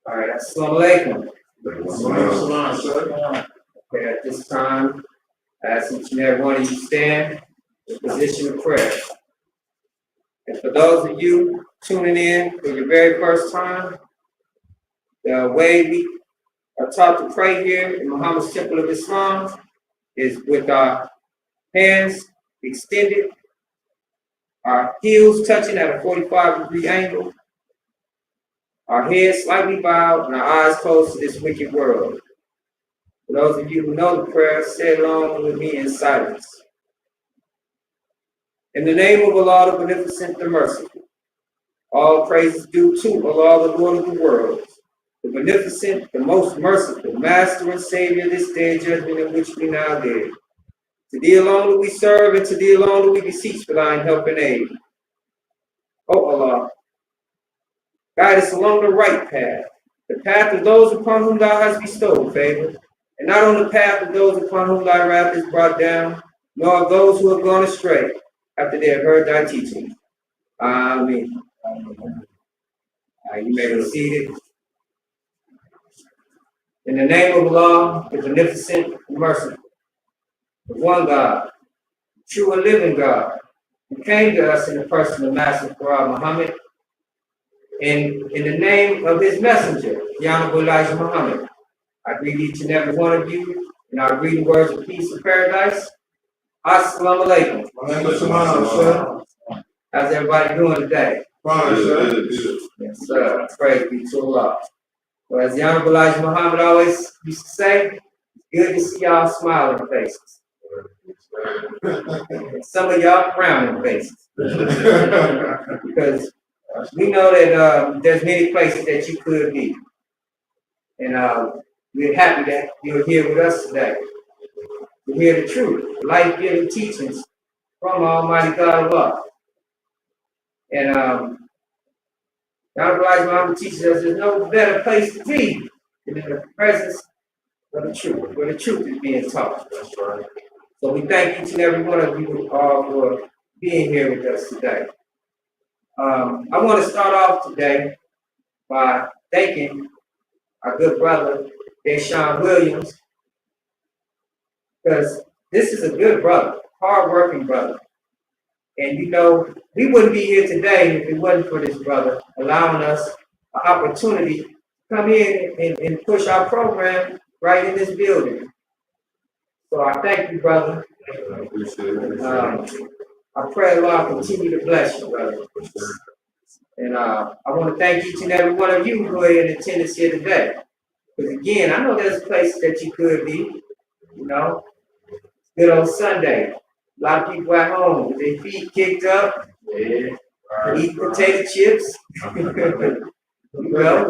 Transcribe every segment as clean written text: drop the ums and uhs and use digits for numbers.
All right, assalamu alaikum. Okay, at this time, I ask each and every one of you stand in position of prayer. And for those of you tuning in for your very first time, the way we are taught to pray here in Muhammad's Temple of Islam is with our hands extended, our heels touching at a 45-degree angle, our heads slightly bowed, and our eyes closed to this wicked world. For those of you who know the prayer, say along with me in silence. In the name of Allah, the Beneficent, the Merciful, all praise is due to Allah, the Lord of the worlds, the Beneficent, the Most Merciful, Master and Savior of this day of judgment in which we now live. To Thee alone do we serve, and to Thee alone do we beseech for Thine help and aid. O Allah, guide us along the right path, the path of those upon whom Thou hast bestowed favor, and not on the path of those upon whom Thy wrath is brought down, nor of those who have gone astray after they have heard Thy teaching. Amen. You may be seated. In the name of Allah, the Beneficent and Merciful, the one God, the true and living God, who came to us in the person of Master Prophet Muhammad, and in the name of his messenger, the Honorable Elijah Muhammad, I greet each and every one of you in our greeting words of peace and paradise. Assalamu alaikum. How's everybody doing today? Fine, sir. Yes, sir. Praise be to Allah. Well, as the Honorable Elijah Muhammad always used to say, it's good to see y'all smiling faces. And some of y'all frowning faces. Because we know that there's many places that you could be. And we're happy that you're here with us today to hear the truth, life-giving teachings from Almighty God of Allah. And the Honorable Elijah Muhammad teaches us there's no better place to be than in the presence of the truth, where the truth is being taught. That's right. So we thank each and every one of you all for being here with us today. I want to start off today by thanking our good brother, Deshaun Williams, because this is a good brother, hard-working brother. And you know, we wouldn't be here today if it wasn't for this brother allowing us an opportunity to come in and push our program right in this building. So I thank you, brother. I appreciate it. I pray Allah continue to bless you, brother. And I want to thank each and every one of you who are in attendance here today. Because again, I know there's places that you could be, you know. Good old Sunday. A lot of people at home with their feet kicked up, eat potato chips. Well,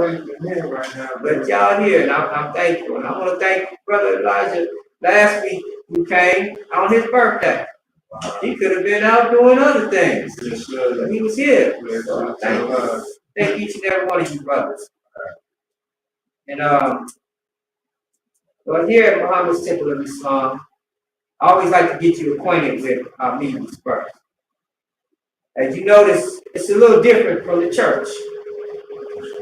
but y'all here, and I'm thankful. And I want to thank Brother Elijah last week who came on his birthday. He could have been out doing other things, but he was here. So thank you. Thank each and every one of you brothers. And well, here at Muhammad's Temple of Islam, I always like to get you acquainted with our meetings first. As you notice, it's a little different from the church.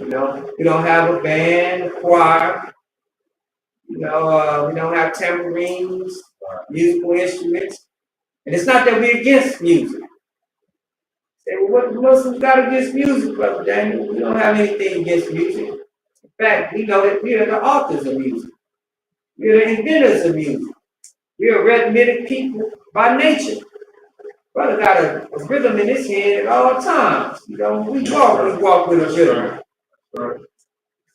You know, we don't have a band, a choir. You know, we don't have tambourines, musical instruments. And it's not that we're against music. Say, well, what the Muslims got against music, Brother Daniel? We don't have anything against music. In fact, we know that we are the authors of music. We are the inventors of music. We are rhythmic people by nature. Brother got a rhythm in his head at all times. You know, we walk with a rhythm.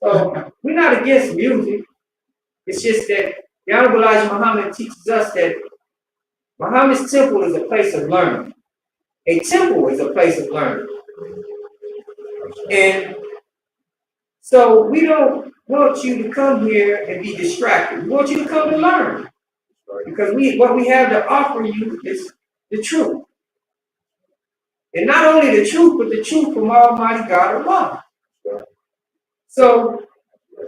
So we're not against music. It's just that the Honorable Elijah Muhammad teaches us that Muhammad's temple is a place of learning. A temple is a place of learning. And so we don't want you to come here and be distracted. We want you to come and learn. Because what we have to offer you is the truth. And not only the truth, but the truth from Almighty God Allah. So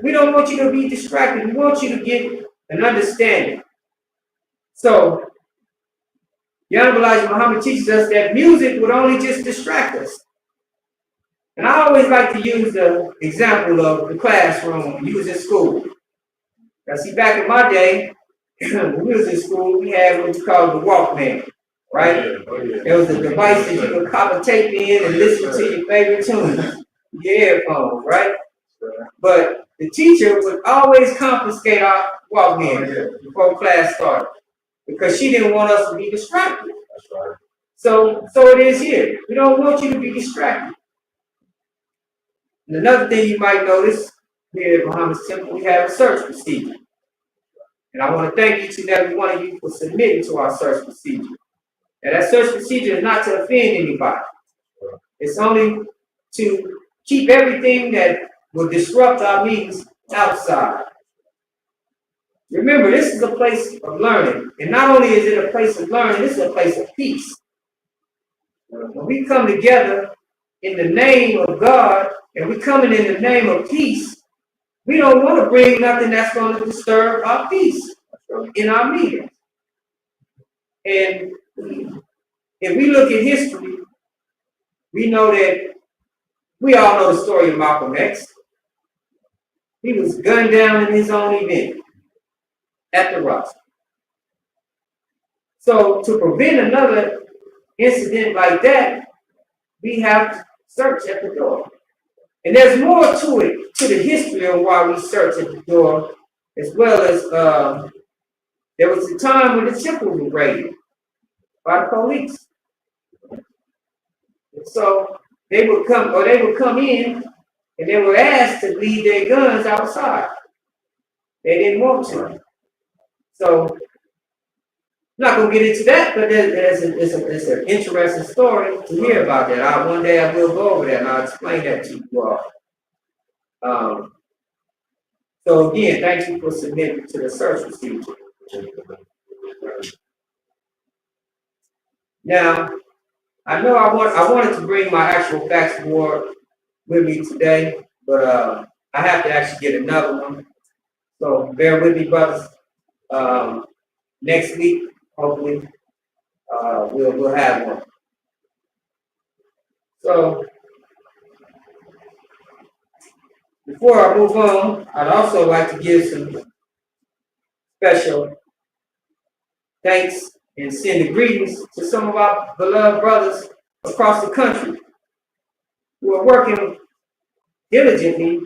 we don't want you to be distracted. We want you to get an understanding. So the Honorable Elijah Muhammad teaches us that music would only just distract us. And I always like to use the example of the classroom when you was in school. Now see, back in my day, when we was in school, we had what we call the Walkman, right? It was a device that you could copy tape in and listen to your favorite tunes, your earphones, right? But the teacher would always confiscate our Walkman before class started because she didn't want us to be distracted. So it is here. We don't want you to be distracted. And another thing you might notice here at Muhammad's Temple, we have a search procedure. And I want to thank each and every one of you for submitting to our search procedure. And that search procedure is not to offend anybody. It's only to keep everything that will disrupt our meetings outside. Remember, this is a place of learning. And not only is it a place of learning, this is a place of peace. When we come together in the name of God, and we're coming in the name of peace, we don't want to bring nothing that's going to disturb our peace in our meetings. And if we look at history, we know that we all know the story of Malcolm X. He was gunned down in his own event at the Roswell. So to prevent another incident like that, we have to search at the door. And there's more to it, to the history of why we search at the door, as well as there was a time when the temple was raided by the police. And so they would come in and they were asked to leave their guns outside. They didn't want to. So I'm not going to get into that, but it's an interesting story to hear about that. One day I will go over that and I'll explain that to you all. So again, thank you for submitting to the search procedure. Now, I know I wanted to bring my actual fax board with me today, but I have to actually get another one. So bear with me, brothers. Next week, hopefully, we'll have one. So before I move on, I'd also like to give some special thanks and send greetings to some of our beloved brothers across the country who are working diligently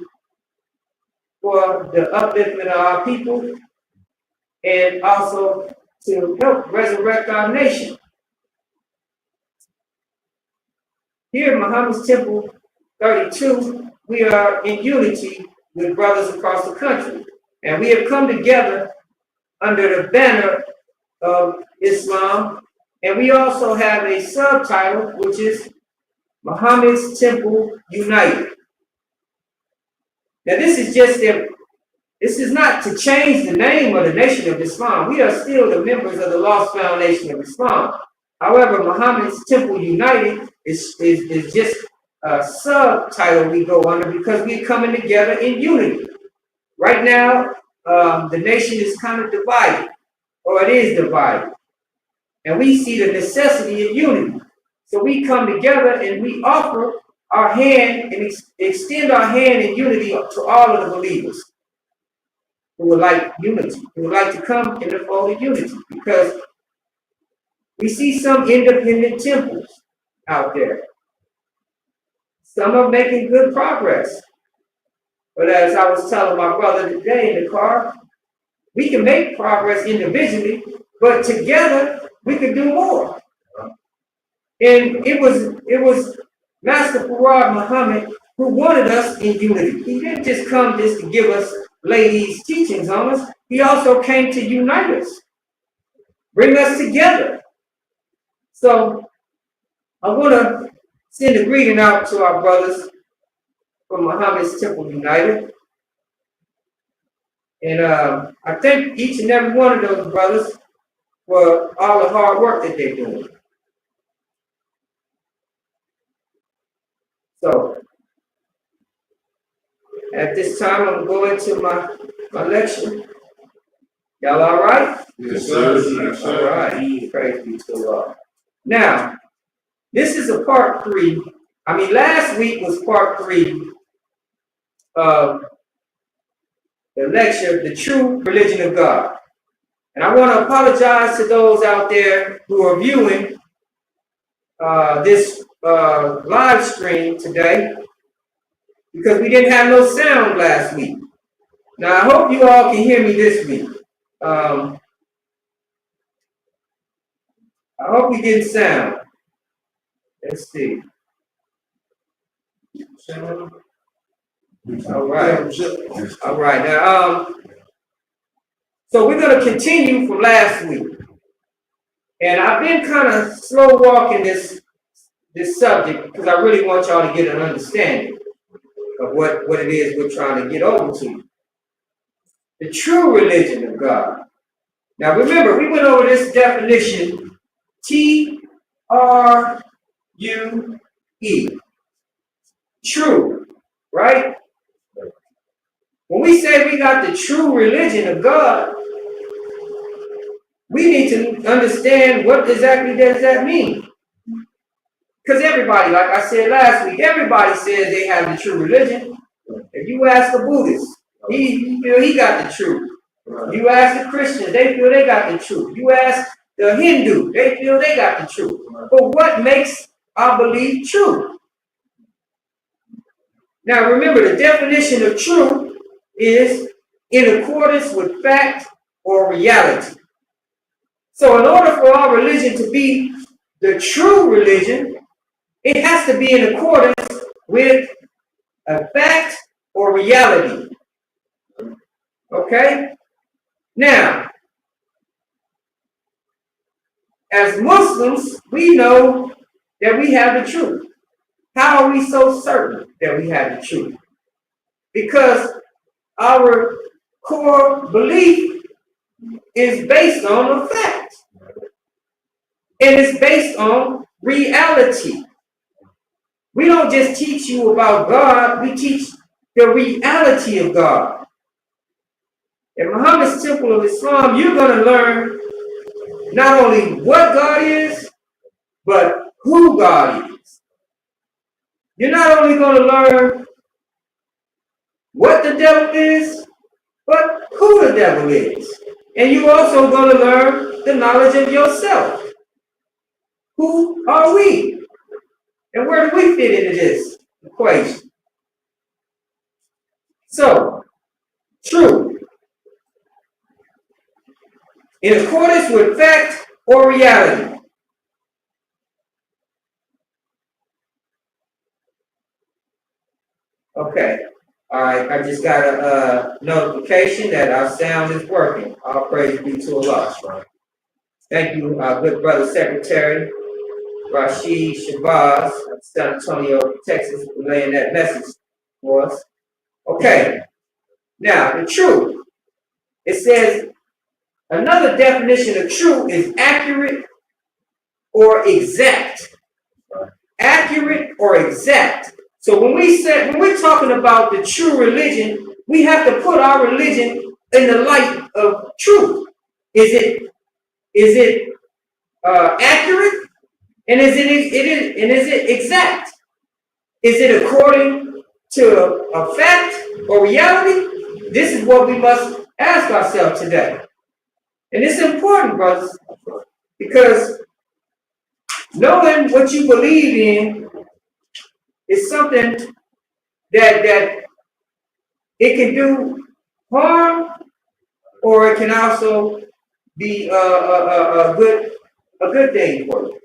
for the upliftment of our people and also to help resurrect our nation. Here at Muhammad's Temple 32, we are in unity with brothers across the country. And we have come together under the banner of Islam. And we also have a subtitle, which is Muhammad's Temple United. Now this is not to change the name of the Nation of Islam. We are still the members of the Lost Foundation of Islam. However, Muhammad's Temple United is just subtitle we go under because we're coming together in unity. Right now, the nation is kind of divided, or it is divided. And we see the necessity of unity. So we come together and we offer our hand and extend our hand in unity to all of the believers who would like unity, who would like to come in the fold of unity. Because we see some independent temples out there. Some are making good progress. But as I was telling my brother today in the car, we can make progress individually, but together we can do more. And it was Master Farad Muhammad who wanted us in unity. He didn't just come just to give us ladies' teachings on us. He also came to unite us, bring us together. So I want to send a greeting out to our brothers from Muhammad's Temple United. And I thank each and every one of those brothers for all the hard work that they're doing. So, at this time, I'm going to my lecture. Y'all all right? Yes, sir. Yes, sir. All right. Praise be to the Lord. Now, this is a part 3. I mean, last week was part 3 of the lecture, The True Religion of God. And I want to apologize to those out there who are viewing this live stream today because we didn't have no sound last week. Now, I hope you all can hear me this week. I hope we get sound. Let's see. Sound? All right. All right. Now, so we're going to continue from last week. And I've been kind of slow walking this subject because I really want y'all to get an understanding of what it is we're trying to get over to. The true religion of God. Now remember, we went over this definition, T-R-U-E. True, right? When we say we got the true religion of God, we need to understand what exactly does that mean. Because everybody, like I said last week, everybody says they have the true religion. If you ask a Buddhist, he feel he got the truth. You ask the Christians, they feel they got the truth. You ask the Hindu, they feel they got the truth. But what makes our belief true? Now remember, the definition of true is in accordance with fact or reality. So in order for our religion to be the true religion, it has to be in accordance with a fact or reality. Okay? Now, as Muslims, we know that we have the truth. How are we so certain that we have the truth? Because our core belief is based on a fact. And it's based on reality. We don't just teach you about God, we teach the reality of God. In Muhammad's Temple of Islam, you're going to learn not only what God is, but who God is. You're not only going to learn what the devil is, but who the devil is. And you're also going to learn the knowledge of yourself. Who are we? And where do we fit into this equation? So, true. In accordance with fact or reality. Okay. All right. I just got a notification that our sound is working. All praise be to Allah. Thank you, good brother Secretary Rashid Shabazz of San Antonio, Texas, for laying that message for us. Okay. Now, the truth. It says, another definition of true is accurate or exact. accurate or exact. So when we're talking about the true religion, we have to put our religion in the light of truth. Is it accurate, and is it exact? Is it according to a fact or reality? This is what we must ask ourselves today. And it's important, brothers, because knowing what you believe in is something that it can do harm, or it can also be a good thing for you.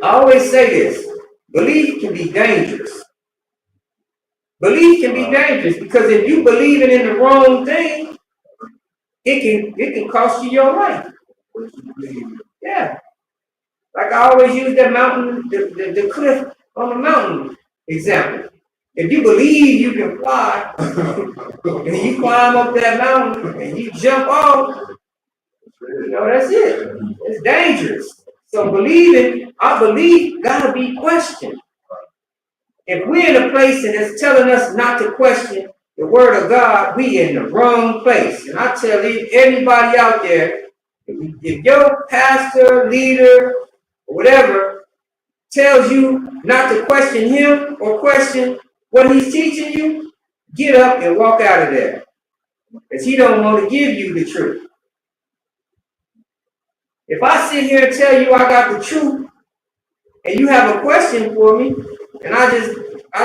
I always say this: belief can be dangerous. Belief can be dangerous because if you believing in the wrong thing, it can cost you your life. Yeah. Like I always use that mountain, the cliff on the mountain example. If you believe you can fly, and you climb up that mountain and you jump off, that's it. It's dangerous. So our belief gotta be questioned. If we're in a place and it's telling us not to question the word of God, we in the wrong place. And I tell everybody out there, if your pastor, leader, or whatever tells you not to question him or question what he's teaching you, get up and walk out of there. Because he don't want to give you the truth. If I sit here and tell you I got the truth, and you have a question for me, and I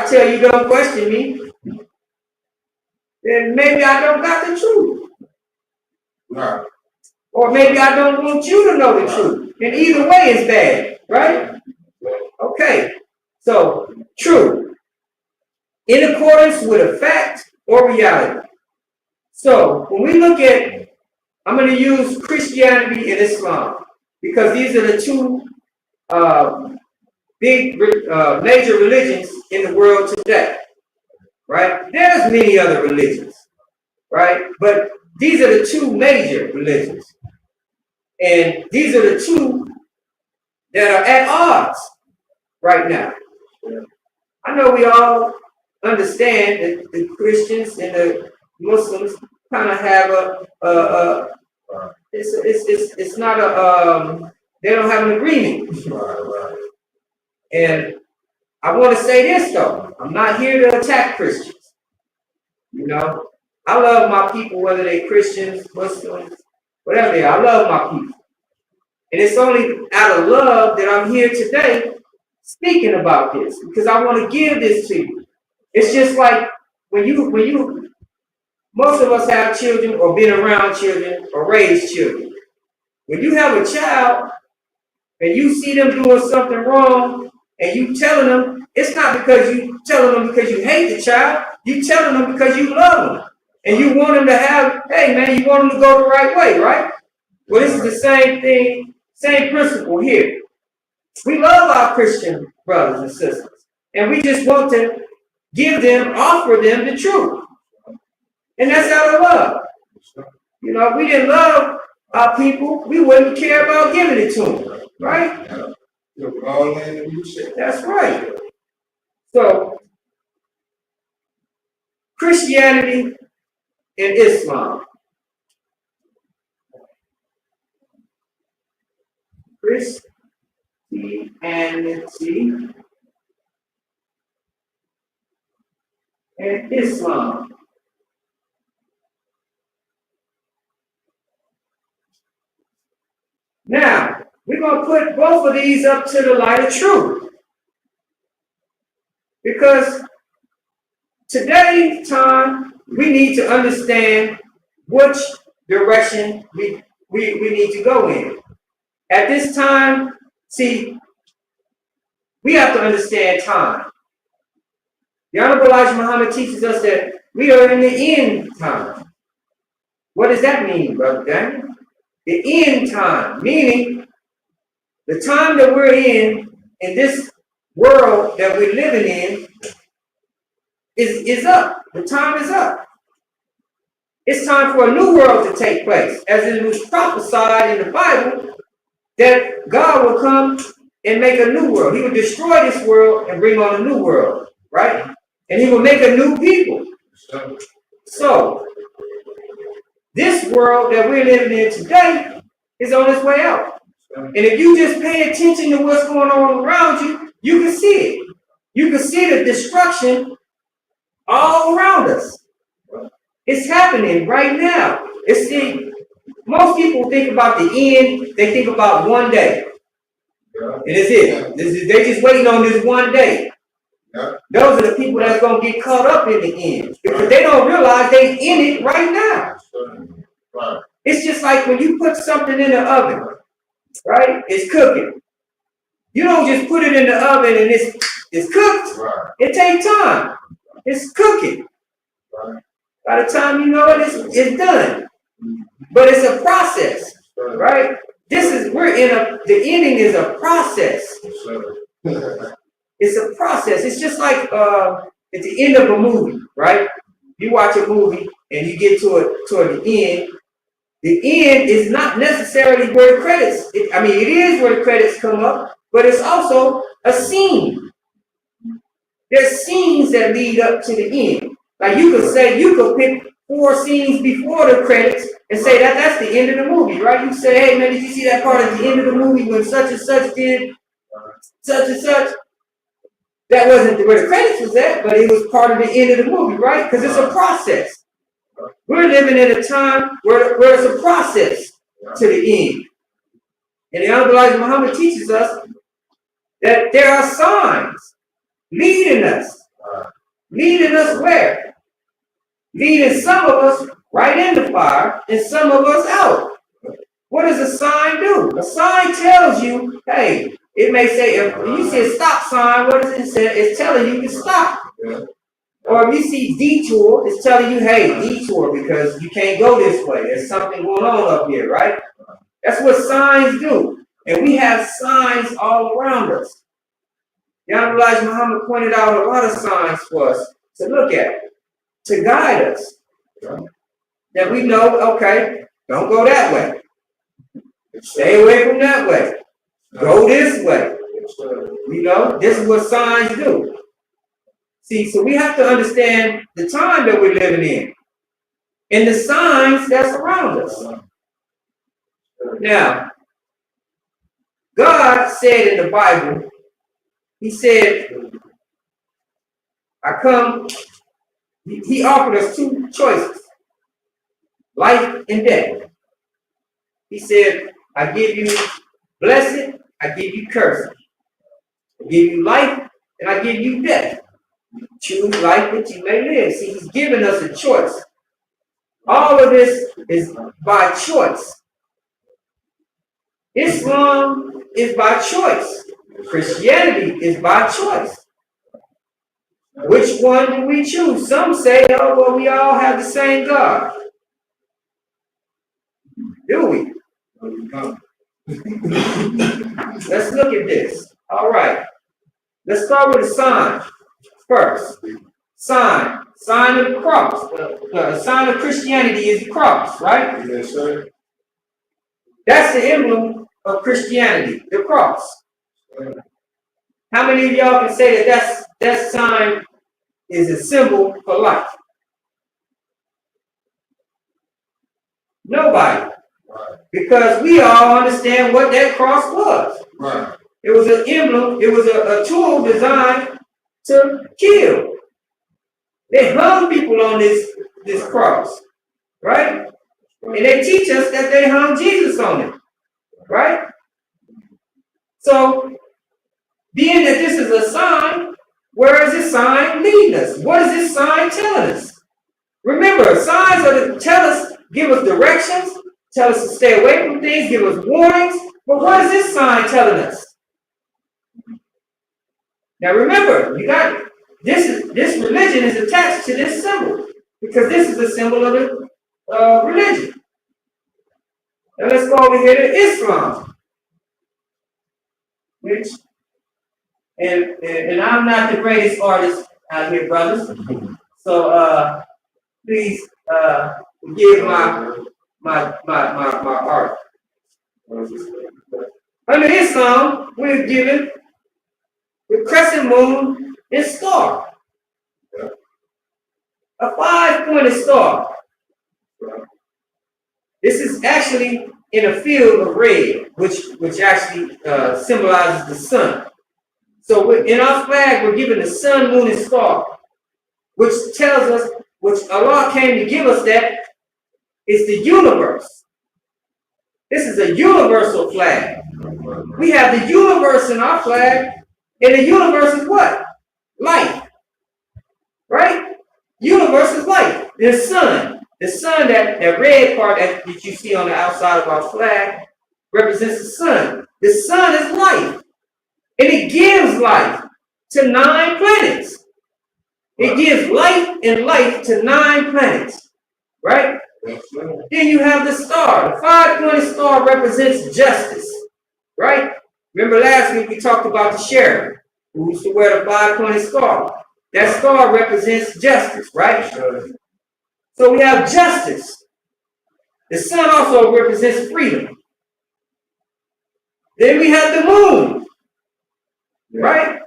tell you don't question me, then maybe I don't got the truth. Right. Or maybe I don't want you to know the truth. And either way is bad, right? Okay. So, true. In accordance with a fact or reality. So, when we look at, I'm going to use Christianity and Islam, because these are the two big major religions in the world today, right? There's many other religions, right? But these are the two major religions. And these are the two that are at odds right now. I know we all understand that the Christians and the Muslims kind of have it's not they don't have an agreement. Right. And I want to say this though, I'm not here to attack Christians. I love my people, whether they're Christians, Muslims, whatever they are. I love my people. And it's only out of love that I'm here today speaking about this, because I want to give this to you. It's just like when you most of us have children or been around children or raised children. When you have a child and you see them doing something wrong and you telling them, it's not because you telling them because you hate the child, you telling them because you love them. And you want them to have, hey man, you want them to go the right way, right? Well, this is the same thing, same principle here. We love our Christian brothers and sisters, and we just want to offer them the truth. And that's out of love. If we didn't love our people, we wouldn't care about giving it to them, right? That's right. So, Christianity and Islam. Christianity and Islam. Now, we're going to put both of these up to the light of truth. Because today's time, we need to understand which direction we need to go in. At this time, see, we have to understand time. The Honorable Elijah Muhammad teaches us that we are in the end time. What does that mean, Brother Daniel? The end time, meaning the time that we're in this world that we're living in, is up. The time is up. It's time for a new world to take place, as it was prophesied in the Bible that God will come and make a new world. He would destroy this world and bring on a new world, right? And he will make a new people. So, this world that we're living in today is on its way out. And if you just pay attention to what's going on around you, you can see it. You can see the destruction all around us. It's happening right now. Most people think about the end, they think about one day. And it's it. They're just waiting on this one day. Those are the people that's going to get caught up in the end. Because they don't realize they're in it right now. It's just like when you put something in the oven, right? It's cooking. You don't just put it in the oven and it's cooked. It takes time. It's cooking. By the time you know it, it's done. But it's a process, right? The ending is a process. It's a process. It's just like at the end of a movie, right? You watch a movie and you get toward the end. The end is not necessarily where the credits, it is where the credits come up, but it's also a scene. There's scenes that lead up to the end. Like you could pick 4 scenes before the credits and say that's the end of the movie, right? You say, hey man, did you see that part at the end of the movie when such and such did such and such? That wasn't where the credits was at, but it was part of the end of the movie, right? Because it's a process. We're living in a time where it's a process to the end. And the Honorable Elijah Muhammad teaches us that there are signs leading us. Leading us where? Leading some of us right in the fire and some of us out. What does a sign do? A sign tells you, hey, it may say, if you see a stop sign, what does it say? It's telling you to stop. Or if you see detour, it's telling you, hey, detour, because you can't go this way. There's something going on up here, right? That's what signs do. And we have signs all around us. The Honorable Elijah Muhammad pointed out a lot of signs for us to look at, to guide us. That we know, okay, don't go that way. Stay away from that way. Go this way. This is what signs do. See, so we have to understand the time that we're living in and the signs that's around us. Now, God said in the Bible, he said, he offered us 2 choices, life and death. He said, I give you blessed, I give you cursed. I give you life, and I give you death. Choose life that you may live. See, he's given us a choice. All of this is by choice. Islam is by choice. Christianity is by choice. Which one do we choose? Some say, oh, well, we all have the same God. Do we? Let's look at this. All right. Let's start with a sign first. Sign of the cross. The sign of Christianity is the cross, right? Yes, sir. That's the emblem of Christianity, the cross. How many of y'all can say that sign is a symbol for life? Nobody. Right. Because we all understand what that cross was. Right. It was an emblem, it was a tool designed to kill. They hung people on this cross, right? And they teach us that they hung Jesus on it, right? So, being that this is a sign, where is this sign leading us? What is this sign telling us? Remember, signs give us directions, tell us to stay away from things, give us warnings. But what is this sign telling us? Now remember, you got this religion is attached to this symbol because this is the symbol of the religion. Now let's go over here to Islam. And I'm not the greatest artist out here, brothers. So please forgive my art. Under Islam, we're given the crescent moon and star. A 5-pointed star. This is actually in a field of red, which actually symbolizes the sun. So in our flag, we're given the sun, moon, and star, which tells us, which Allah came to give us, that is the universe. This is a universal flag. We have the universe in our flag, and the universe is what? Light. Right? Universe is light. The sun, that red part that you see on the outside of our flag represents the sun. The sun is light. And it gives life to 9 planets. It gives light and life to 9 planets. Right? Then you have the star. The 5-pointed star represents justice. Right? Remember last week we talked about the sheriff who used to wear the 5-pointed star. That star represents justice, right? So we have justice. The sun also represents freedom. Then we have the moon, right?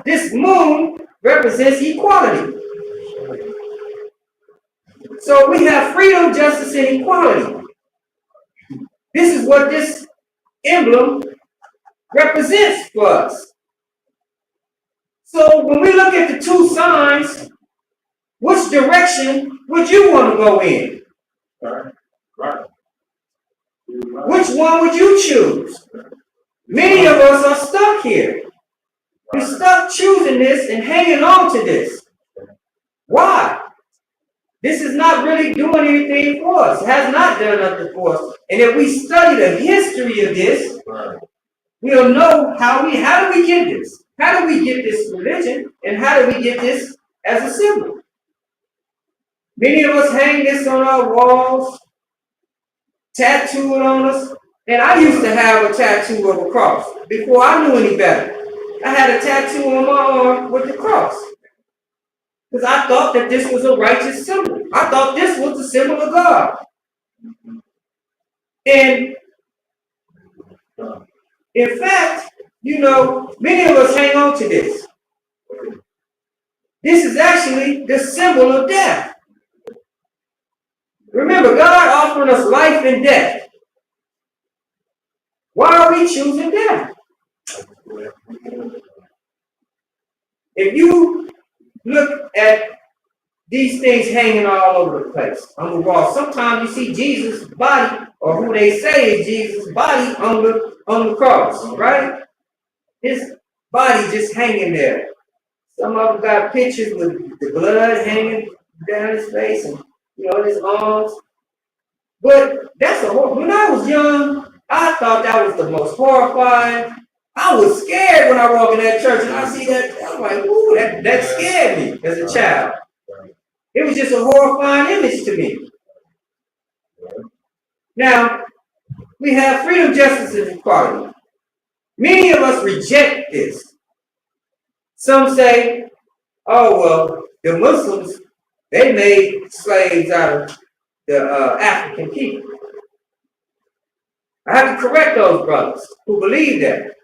This moon represents equality. So we have freedom, justice, and equality. This is what this emblem represents for us. So when we look at the 2 signs, which direction would you want to go in? Right. Which one would you choose? Many of us are stuck here. We're stuck choosing this and hanging on to this. Why? This is not really doing anything for us. It has not done nothing for us. And if we study the history of this, we'll know how do we get this? How do we get this religion? And how do we get this as a symbol? Many of us hang this on our walls, tattoo it on us. And I used to have a tattoo of a cross before I knew any better. I had a tattoo on my arm with the cross. Because I thought that this was a righteous symbol. I thought this was the symbol of God. And in fact, many of us hang on to this. This is actually the symbol of death. Remember, God offering us life and death. Why are we choosing death? If you look at these things hanging all over the place on the wall, sometimes you see Jesus' body, or who they say is Jesus' body, on the cross, right? His body just hanging there. Some of them got pictures with the blood hanging down his face and his arms. But that's when I was young, I thought that was the most horrifying. I was scared when I walk in that church and I see that. I'm like, ooh, that scared me as a child. It was just a horrifying image to me. Now, we have freedom, justice, and equality. Many of us reject this. Some say, oh, well, the Muslims, they made slaves out of the African people. I have to correct those brothers who believe that.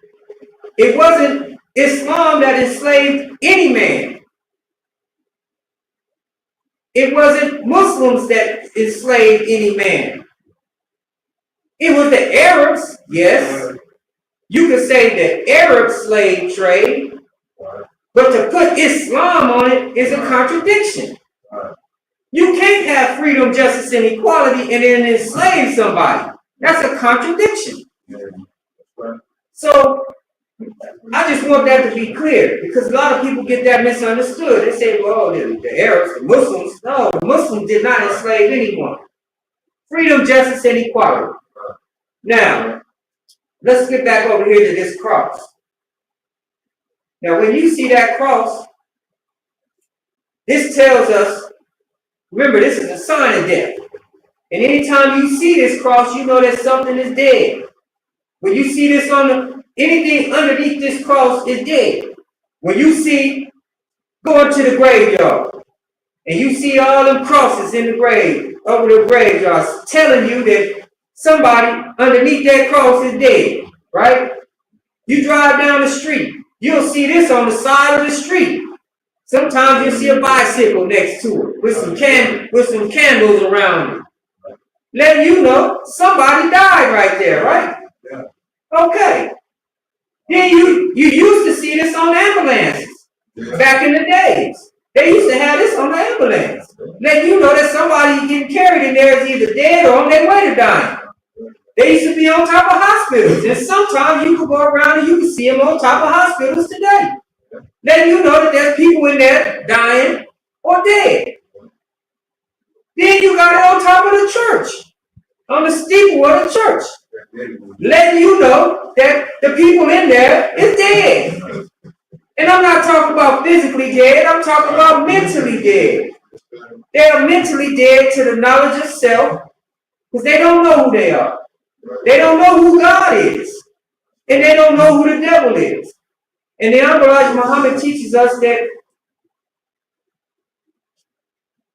It wasn't Islam that enslaved any man. It wasn't Muslims that enslaved any man. It was the Arabs, yes. You could say the Arab slave trade, but to put Islam on it is a contradiction. You can't have freedom, justice, and equality and then enslave somebody. That's a contradiction. So I just want that to be clear, because a lot of people get that misunderstood. They say, well, the Arabs, the Muslims. No, the Muslims did not enslave anyone. Freedom, justice, and equality. Now, let's get back over here to this cross. Now, when you see that cross, this tells us, remember, this is a sign of death. And anytime you see this cross, you know that something is dead. When you see this anything underneath this cross is dead. When you see going to the graveyard and you see all them crosses in the grave, over the graveyard, telling you that somebody underneath that cross is dead, right? You drive down the street, you'll see this on the side of the street. Sometimes you'll see a bicycle next to it with some candles around it. Letting you know somebody died right there, right? Okay. Then you used to see this on ambulances back in the days. They used to have this on the ambulance. Letting you know that somebody getting carried in there is either dead or on their way to dying. They used to be on top of hospitals. And sometimes you could go around and you can see them on top of hospitals today. Letting you know that there's people in there dying or dead. Then you got it on top of the church, on the steeple of the church, letting you know that the people in there is dead. And I'm not talking about physically dead, I'm talking about mentally dead. They are mentally dead to the knowledge of self because they don't know who they are. They don't know who God is. And they don't know who the devil is. And the Honorable Elijah Muhammad teaches us that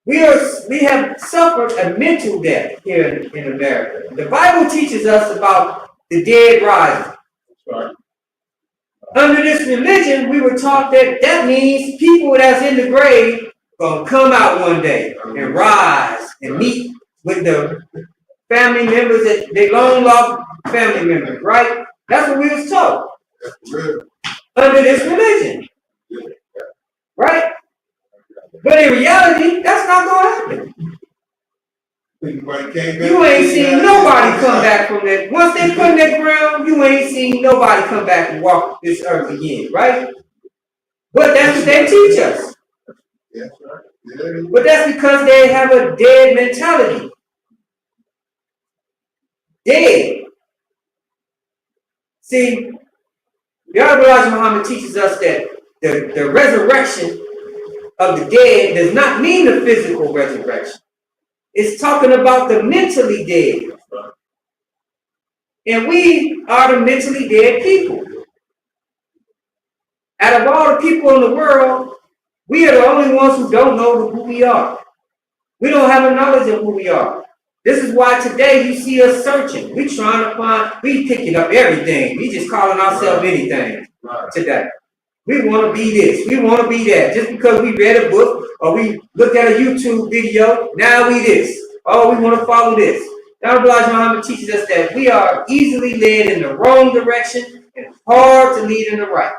we have suffered a mental death here in America. The Bible teaches us about the dead rising. Right. Under this religion, we were taught that means people that's in the grave gonna come out one day and rise and meet with the family members that they long lost family members, right? That's what we was taught. Under this religion. Right? But in reality, that's not going to happen. You ain't seen nobody come back from that. Once they put in that ground, you ain't seen nobody come back and walk this earth again, right? But that's what they teach us. But that's because they have a dead mentality. Dead. See, the Honorable Elijah Muhammad teaches us that the resurrection of the dead does not mean the physical resurrection. It's talking about the mentally dead. And we are the mentally dead people. Out of all the people in the world, we are the only ones who don't know who we are. We don't have a knowledge of who we are. This is why today you see us searching. We trying to find, we picking up everything. We just calling ourselves anything today. We want to be this. We want to be that. Just because we read a book or we looked at a YouTube video, now we this. Oh, we want to follow this. Honorable Elijah Muhammad teaches us that we are easily led in the wrong direction and hard to lead in the right.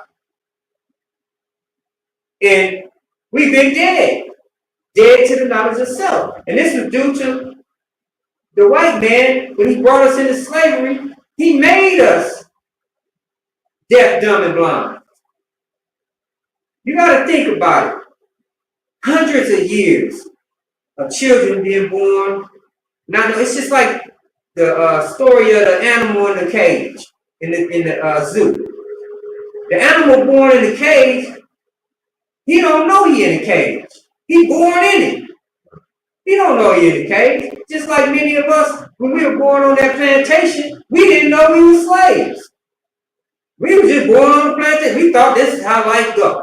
And we've been dead. Dead to the knowledge of self. And this was due to the white man, when he brought us into slavery, he made us deaf, dumb, and blind. You got to think about it. Hundreds of years of children being born. Now, it's just like the story of the animal in the cage, in the zoo. The animal born in the cage, he don't know he in the cage. He born in it. He don't know he in the cage. Just like many of us, when we were born on that plantation, we didn't know we were slaves. We were just born on the plantation. We thought this is how life goes.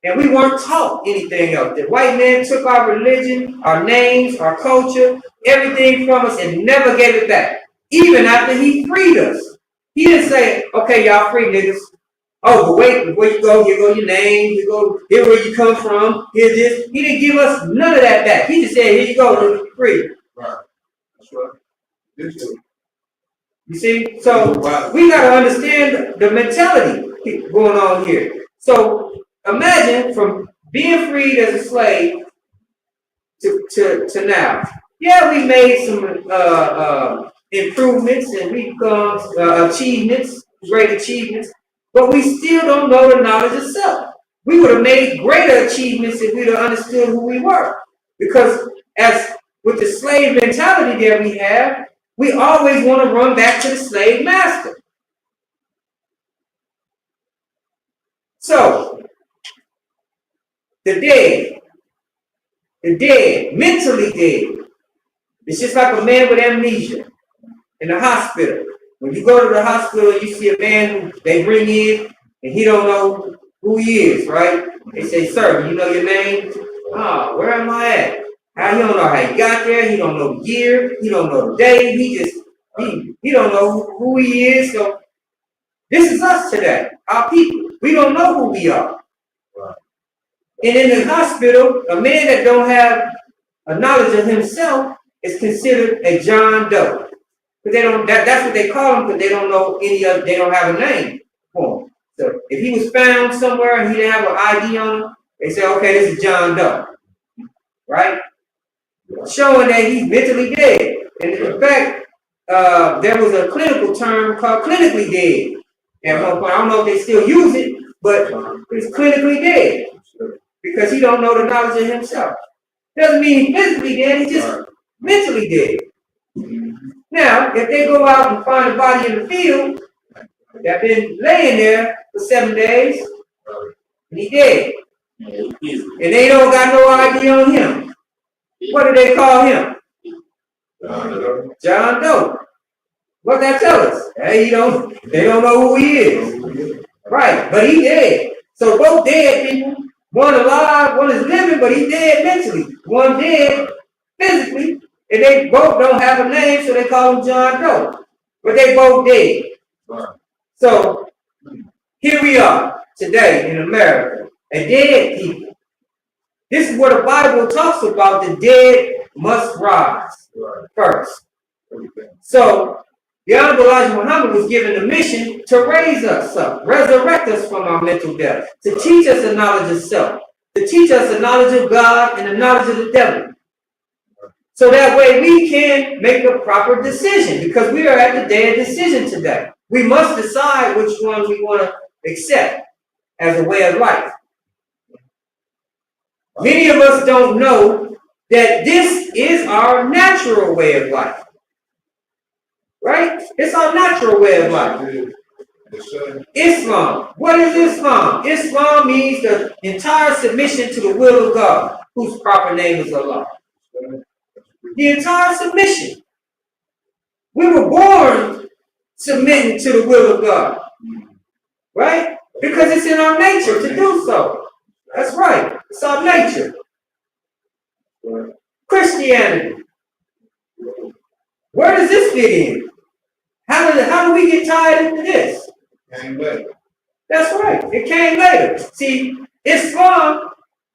And we weren't taught anything else. The white man took our religion, our names, our culture, everything from us and never gave it back. Even after he freed us. He didn't say, okay, y'all free niggas. Oh, but wait, before you go, here go your name, you go, here where you come from, here's this. He didn't give us none of that back. He just said, here you go, you're free. Right. That's right. You see? So we got to understand the mentality going on here. So imagine from being freed as a slave to now. Yeah, we made some improvements and we've done achievements, great achievements. But we still don't know the knowledge of self. We would have made greater achievements if we'd have understood who we were. Because as with the slave mentality that we have, we always want to run back to the slave master. So, the dead, mentally dead. It's just like a man with amnesia in the hospital. When you go to the hospital and you see a man who they bring in and he don't know who he is, right? They say, sir, you know your name? Oh, where am I at? How he don't know how he got there. He don't know the year. He don't know the day. He don't know who he is. So this is us today, our people. We don't know who we are. Right. And in the hospital, a man that don't have a knowledge of himself is considered a John Doe. Because they don't. That's what they call him. Because they don't know any other. They don't have a name for him. So if he was found somewhere and he didn't have an ID on him, they say, okay, this is John Doe, right? Showing that he's mentally dead. And in fact, there was a clinical term called clinically dead. At one point, I don't know if they still use it, but he's clinically dead because he don't know the knowledge of himself. Doesn't mean he's physically dead, he's just mentally dead. Now, if they go out and find a body in the field that been laying there for 7 days, and he dead, and they don't got no ID on him, what do they call him? John Doe. What that tell us? Hey, they don't know who he is. Right, but he dead. So both dead people, one alive, one is living, but he dead mentally. One dead physically, and they both don't have a name, so they call him John Doe. But they both dead. So here we are today in America, a dead people. This is what the Bible talks about. The dead must rise first. So the Honorable Elijah Muhammad was given the mission to raise us up, resurrect us from our mental death, to teach us the knowledge of self, to teach us the knowledge of God and the knowledge of the devil. So that way we can make a proper decision, because we are at the day of decision today. We must decide which one we want to accept as a way of life. Many of us don't know that this is our natural way of life. Right? It's our natural way of life. Islam. What is Islam? Islam means the entire submission to the will of God, whose proper name is Allah. The entire submission. We were born submitting to the will of God. Right? Because it's in our nature to do so. That's right. It's our nature. Christianity. Where does this fit in? How do we get tied into this? Came later. That's right. It came later. See, Islam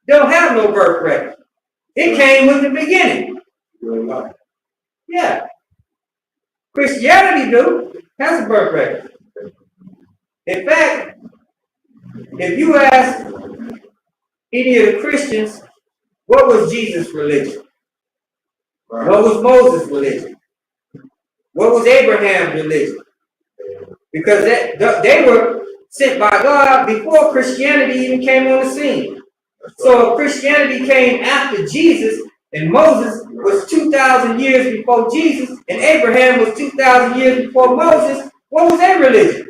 don't have no birth record. It came with the beginning. Yeah. Christianity has a birth record. In fact, if you ask any of the Christians, what was Jesus' religion? What was Moses' religion? What was Abraham's religion? Because they were sent by God before Christianity even came on the scene. So if Christianity came after Jesus, and Moses was 2,000 years before Jesus, and Abraham was 2,000 years before Moses, what was their religion?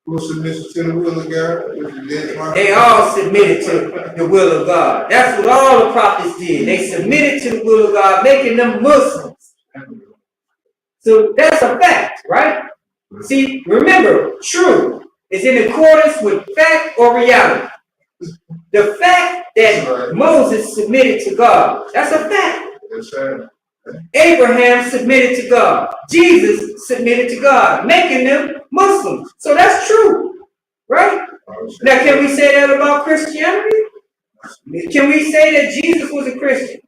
Who submitted to the will of God? They all submitted to the will of God. That's what all the prophets did. They submitted to the will of God, making them Muslims. So that's a fact, right? See, remember, truth is in accordance with fact or reality. The fact that Moses submitted to God, that's a fact. Yes, sir. Abraham submitted to God. Jesus submitted to God, making them Muslims. So that's true, right? Now, can we say that about Christianity? Can we say that Jesus was a Christian?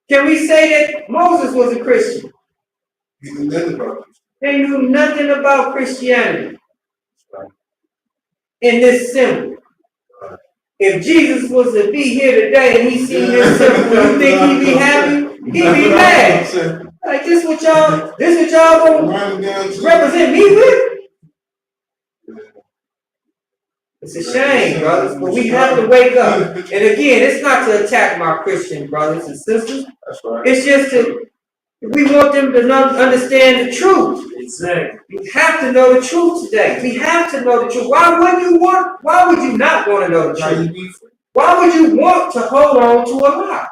Can we say that Moses was a Christian? They knew nothing about Christianity in this symbol. If Jesus was to be here today and he seen this symbol, you think he'd be happy? He'd be mad. Like this what y'all gonna represent me with? It's a shame, brothers, but we have to wake up. And again, it's not to attack my Christian brothers and sisters. It's just to, we want them to understand the truth. Exactly. We have to know the truth today. We have to know the truth. Why would you not want to know the truth? Why would you want to hold on to a lie?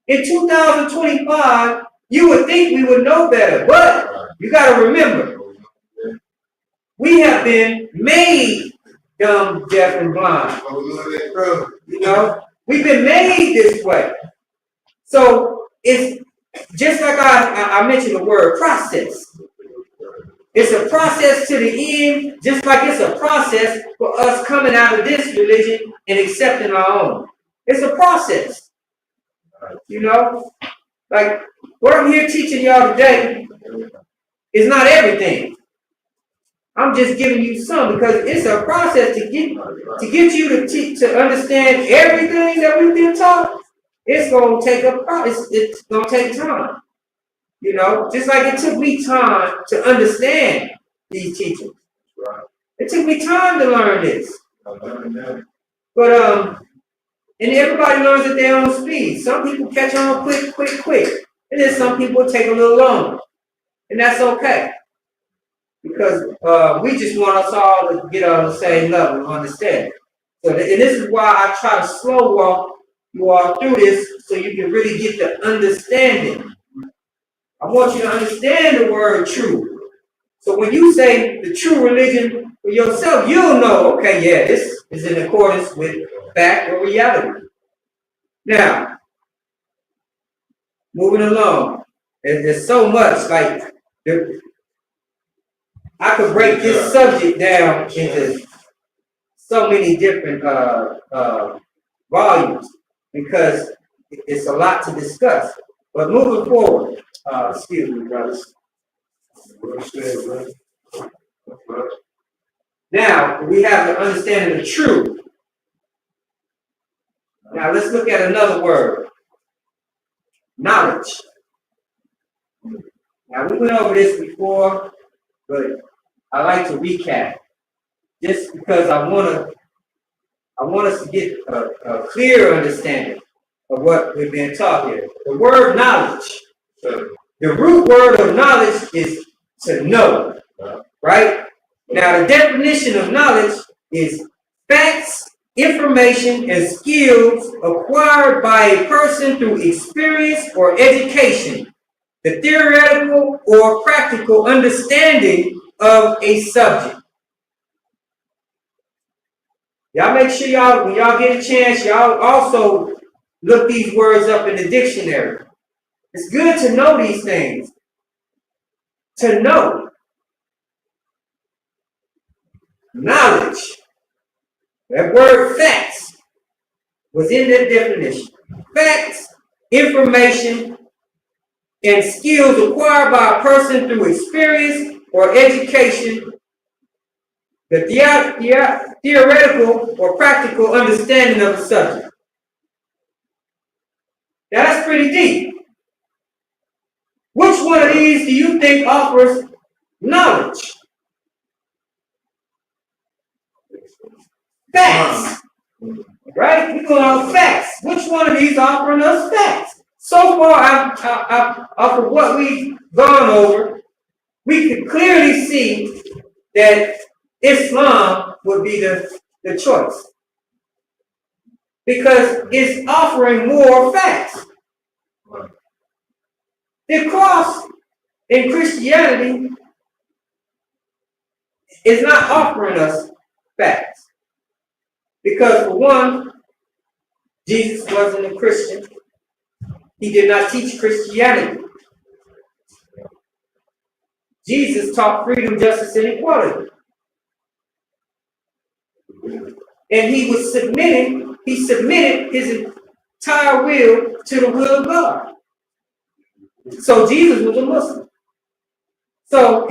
In 2025, you would think we would know better, but you got to remember, we have been made dumb, deaf, and blind. You know, We've been made this way. So it's just like I mentioned the word process. It's a process to the end, just like it's a process for us coming out of this religion and accepting our own. It's a process. You know? Like what I'm here teaching y'all today is not everything. I'm just giving you some because it's a process to get you to understand everything that we've been taught. It's gonna take it's gonna take time. You know, just like it took me time to understand these teachings. It took me time to learn this. But and everybody learns at their own speed. Some people catch on quick. And then some people take a little longer. And that's okay. Because we just want us all to get on the same level of understanding. So, and this is why I try to slow walk you all through this so you can really get the understanding. I want you to understand the word true. So when you say the true religion for yourself, you'll know, okay, yeah, this is in accordance with fact or reality. Now, moving along, there's so much, like, I could break this subject down into so many different volumes because it's a lot to discuss. But moving forward, excuse me, brothers. Now, we have the understanding of truth. Now, let's look at another word. Knowledge. Now, we went over this before, but I like to recap. Just because I want us to get a clear understanding of what we've been taught here. The word knowledge. The root word of knowledge is to know, right? Now, the definition of knowledge is facts, information, and skills acquired by a person through experience or education, the theoretical or practical understanding of a subject. Y'all make sure y'all, when y'all get a chance, y'all also look these words up in the dictionary. It's good to know these things. To know. Knowledge. That word facts was in that definition. Facts, information, and skills acquired by a person through experience or education, the theoretical or practical understanding of the subject. Now that's pretty deep. Which one of these do you think offers knowledge? Facts. Right? We're going on facts. Which one of these offering us facts? So far, off of what we've gone over, we can clearly see that Islam would be the choice. Because it's offering more facts. The cross in Christianity is not offering us facts. Because for one, Jesus wasn't a Christian. He did not teach Christianity. Jesus taught freedom, justice, and equality. And he submitted his entire will to the will of God. So Jesus was a Muslim. So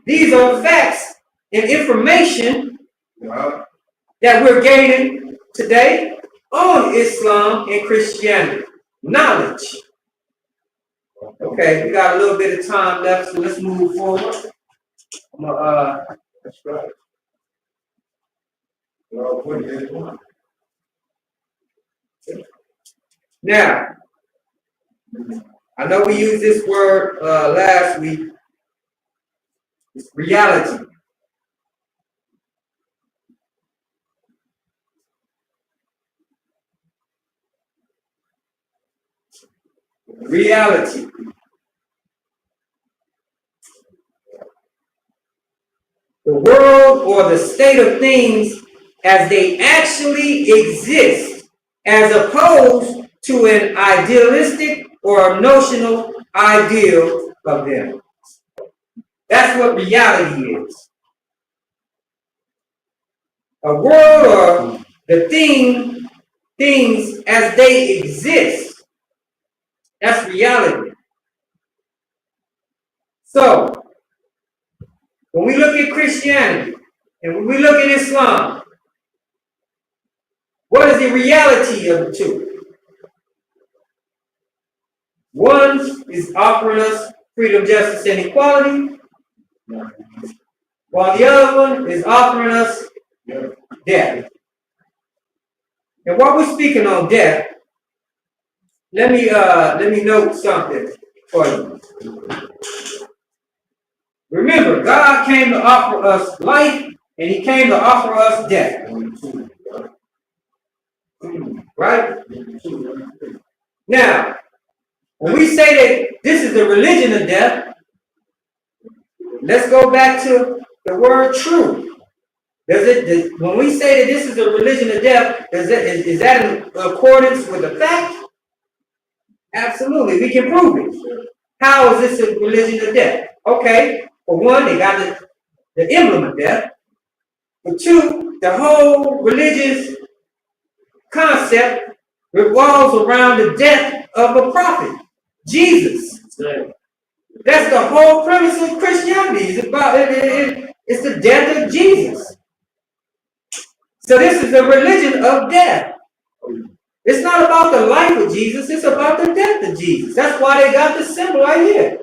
these are facts and information that we're gaining today on Islam and Christianity. Knowledge. Okay, we got a little bit of time left, so let's move forward. That's right. Now, I know we used this word last week. It's reality. Reality. The world or the state of things as they actually exist as opposed to an idealistic or notional ideal of them. That's what reality is. A world or the things as they exist. That's reality. So, when we look at Christianity and when we look at Islam, what is the reality of the two? One is offering us freedom, justice, and equality, while the other one is offering us death. And while we're speaking on death, let me note something for you. Remember, God came to offer us life, and He came to offer us death. Right? Now, when we say that this is the religion of death, let's go back to the word true. When we say that this is the religion of death, is that in accordance with the fact? Absolutely, we can prove it. How is this a religion of death? Okay, for one, they got the emblem of death. For two, the whole religious concept revolves around the death of a prophet, Jesus. That's the whole premise of Christianity. It's the death of Jesus. So this is the religion of death. It's not about the life of Jesus, it's about the death of Jesus. That's why they got the symbol right here.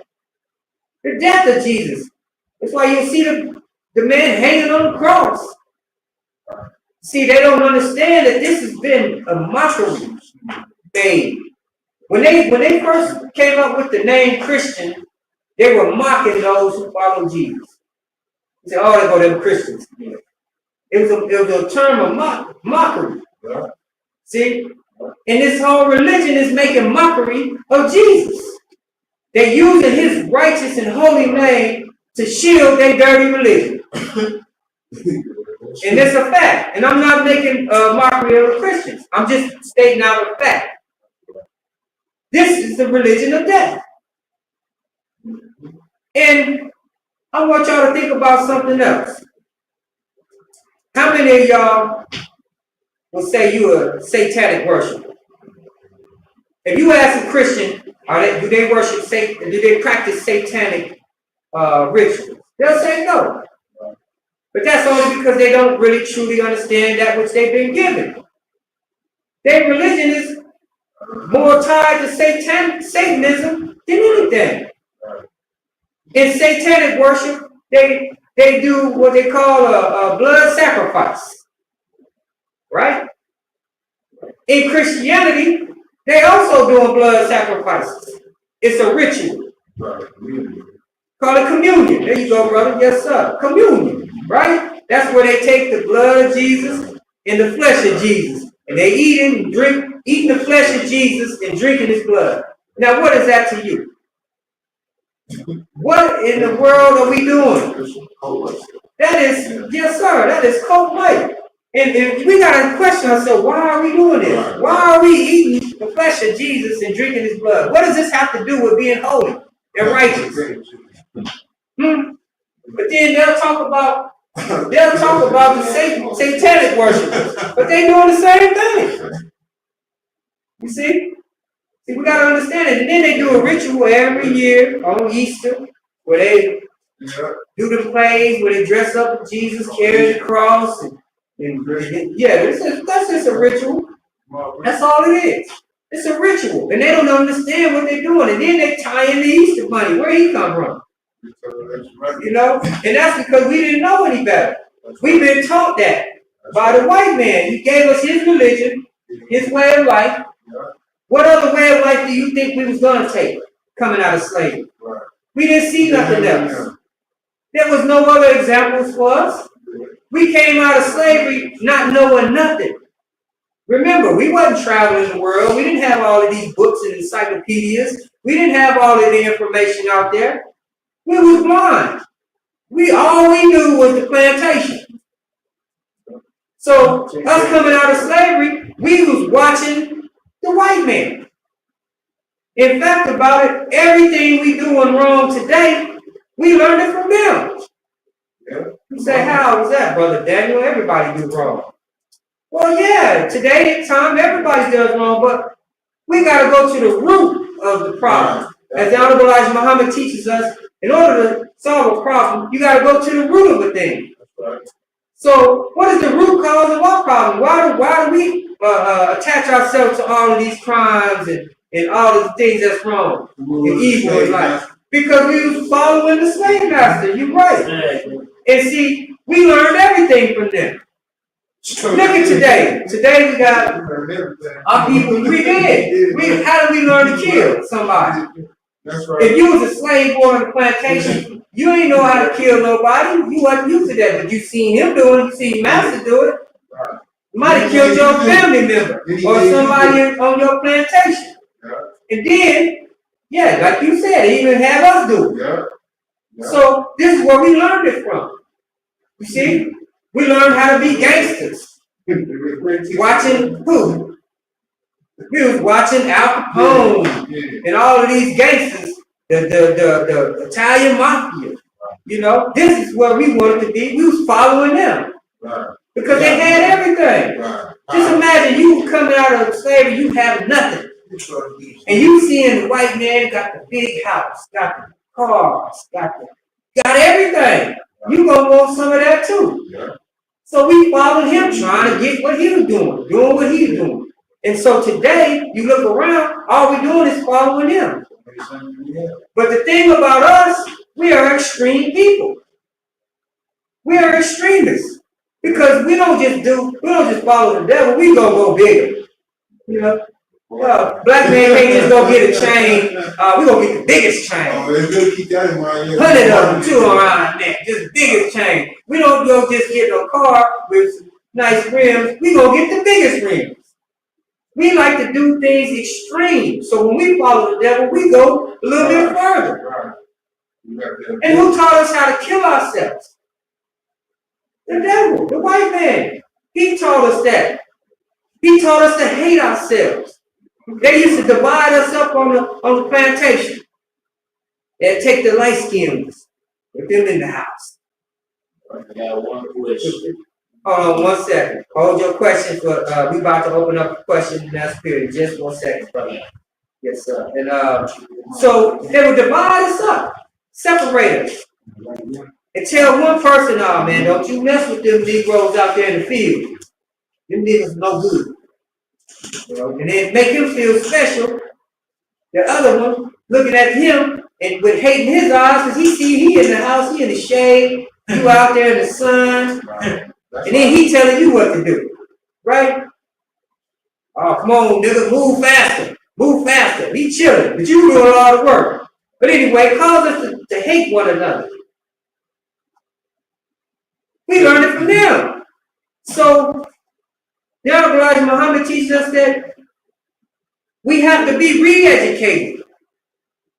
The death of Jesus. That's why you see the man hanging on the cross. See, they don't understand that this has been a mockery made. When they first came up with the name Christian, they were mocking those who follow Jesus. They said, "Oh, they go them Christians." It was a term of mockery. See, and this whole religion is making mockery of Jesus. They're using His righteous and holy name to shield their dirty religion. And it's a fact. And I'm not making a mockery of the Christians. I'm just stating out a fact. This is the religion of death. And I want y'all to think about something else. How many of y'all will say you are a satanic worshiper? If you ask a Christian, do they worship Satan? Do they practice satanic rituals? They'll say no. But that's only because they don't really truly understand that which they've been given. Their religion is more tied to Satanism than anything. In satanic worship, they do what they call a blood sacrifice. Right? In Christianity, they also doing blood sacrifices. It's a ritual. Call it communion. There you go, brother. Yes, sir. Communion. Right? That's where they take the blood of Jesus and the flesh of Jesus. And they eating the flesh of Jesus and drinking His blood. Now, what is that to you? What in the world are we doing? That is, yes, sir, that is cult-like. And we got to question ourselves, why are we doing this? Why are we eating the flesh of Jesus and drinking His blood? What does this have to do with being holy and righteous? But then they'll talk about the satanic worship, but they doing the same thing. You see? See, we gotta understand it. And then they do a ritual every year on Easter where they do the plays, where they dress up with Jesus, carry the cross, and that's just a ritual. That's all it is. It's a ritual, and they don't understand what they're doing. And then they tie in the Easter bunny. Where he come from? You know, and that's because we didn't know any better. We've been taught that by the white man. He gave us his religion, his way of life. What other way of life do you think we was going to take coming out of slavery? We didn't see nothing else. There was no other examples for us. We came out of slavery not knowing nothing. Remember, we wasn't traveling the world. We didn't have all of these books and encyclopedias. We didn't have all of the information out there. We was blind. All we knew was the plantation. So us coming out of slavery, we was watching the white man. In fact about it, everything we doing wrong today, we learned it from them. Yeah. You say, how is that, Brother Daniel? Everybody do wrong. Well, yeah, today in time, everybody does wrong, but we got to go to the root of the problem. As the Honorable Elijah Muhammad teaches us, in order to solve a problem, you got to go to the root of a thing. So, what is the root cause of our problem? Why do we attach ourselves to all of these crimes and all of the things that's wrong and evil in life? Because we was following the slave master. You're right. And see, we learned everything from them. Look at today. Today we got our people. We did. How did we learn to kill somebody? That's right. If you was a slave boy on the plantation, you ain't know how to kill nobody. You wasn't used to that, but you seen him do it. You seen master do it. You might have killed your family member or somebody on your plantation. And then, yeah, like you said, he even have us do it. So this is where we learned it from. You see, we learned how to be gangsters. Watching who? We was watching Al Capone and all of these gangsters, the Italian mafia. You know, this is where we wanted to be. We was following them because they had everything. Just imagine you coming out of slavery, you have nothing, and you seeing the white man got the big house, got the cars, got everything. You gonna want some of that too. So we followed him, trying to get what he was doing what he was doing. And so today, you look around, all we're doing is following him. But the thing about us, we are extreme people. We are extremists. Because we don't just follow the devil, we gonna go bigger. You know? Black man can't just go get a chain. We gonna get the biggest chain. Oh, it's good to keep that in mind. 100 of them, too, around our neck. Just the biggest chain. We don't go just get a car with nice rims. We gonna get the biggest rims. We like to do things extreme. So when we follow the devil, we go a little bit further. And who taught us how to kill ourselves? The devil, the white man. He taught us that. He taught us to hate ourselves. They used to divide us up on the plantation. They'd take the light skins, put them in the house. I got one question. Hold on 1 second. Hold your question for we about to open up the question and answer period. Just 1 second, brother. Yes, sir. And so they would divide us up, separate us, and tell one person, "Oh man, don't you mess with them Negroes out there in the field. Them niggas no good." You know, and then make him feel special. The other one looking at him and with hate in his eyes because he in the house, he in the shade, you out there in the sun. And then he telling you what to do, right? Oh, come on, nigga, move faster. He chilling, but you doing all the work. But anyway, it causes us to hate one another. We learned it from them. So, the Honorable Elijah Muhammad teaches us that we have to be re-educated.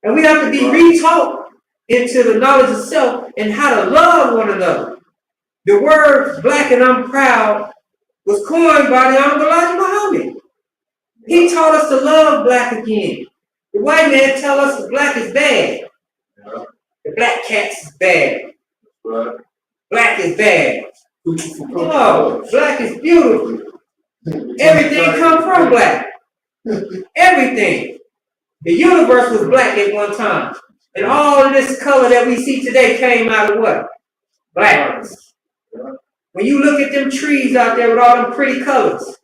And we have to be re-taught into the knowledge of self and how to love one another. The word black and I'm proud was coined by the Honorable Elijah Muhammad. He taught us to love black again. The white man tell us the black is bad. The black cats is bad. Black is bad. No, black is beautiful. Everything come from black. Everything. The universe was black at one time. And all of this color that we see today came out of what? Blackness. When you look at them trees out there with all them pretty colors,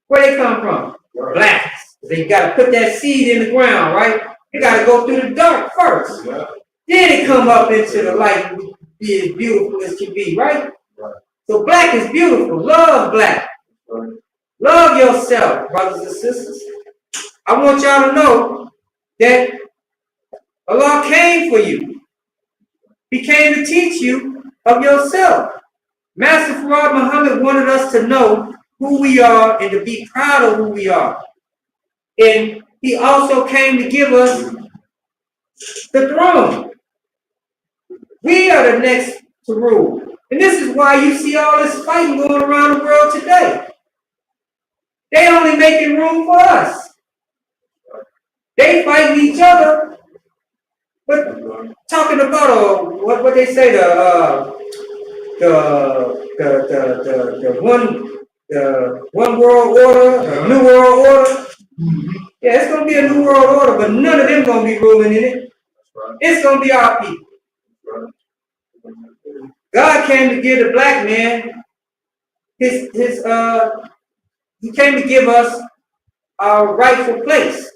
where they come from? Blackness. They got to put that seed in the ground, right? You got to go through the dark first. Then it come up into the light and be as beautiful as can be, right? So black is beautiful. Love black. Love yourself, brothers and sisters. I want y'all to know that Allah came for you. He came to teach you of yourself. Master Farad Muhammad wanted us to know who we are and to be proud of who we are. And he also came to give us the throne. We are the next to rule. And this is why you see all this fighting going around the world today. They only making room for us. They fighting each other, but talking about what they say the one world order, the new world order. Yeah, it's gonna be a new world order, but none of them gonna be ruling in it. It's gonna be our people. God came to give the black man he came to give us our rightful place.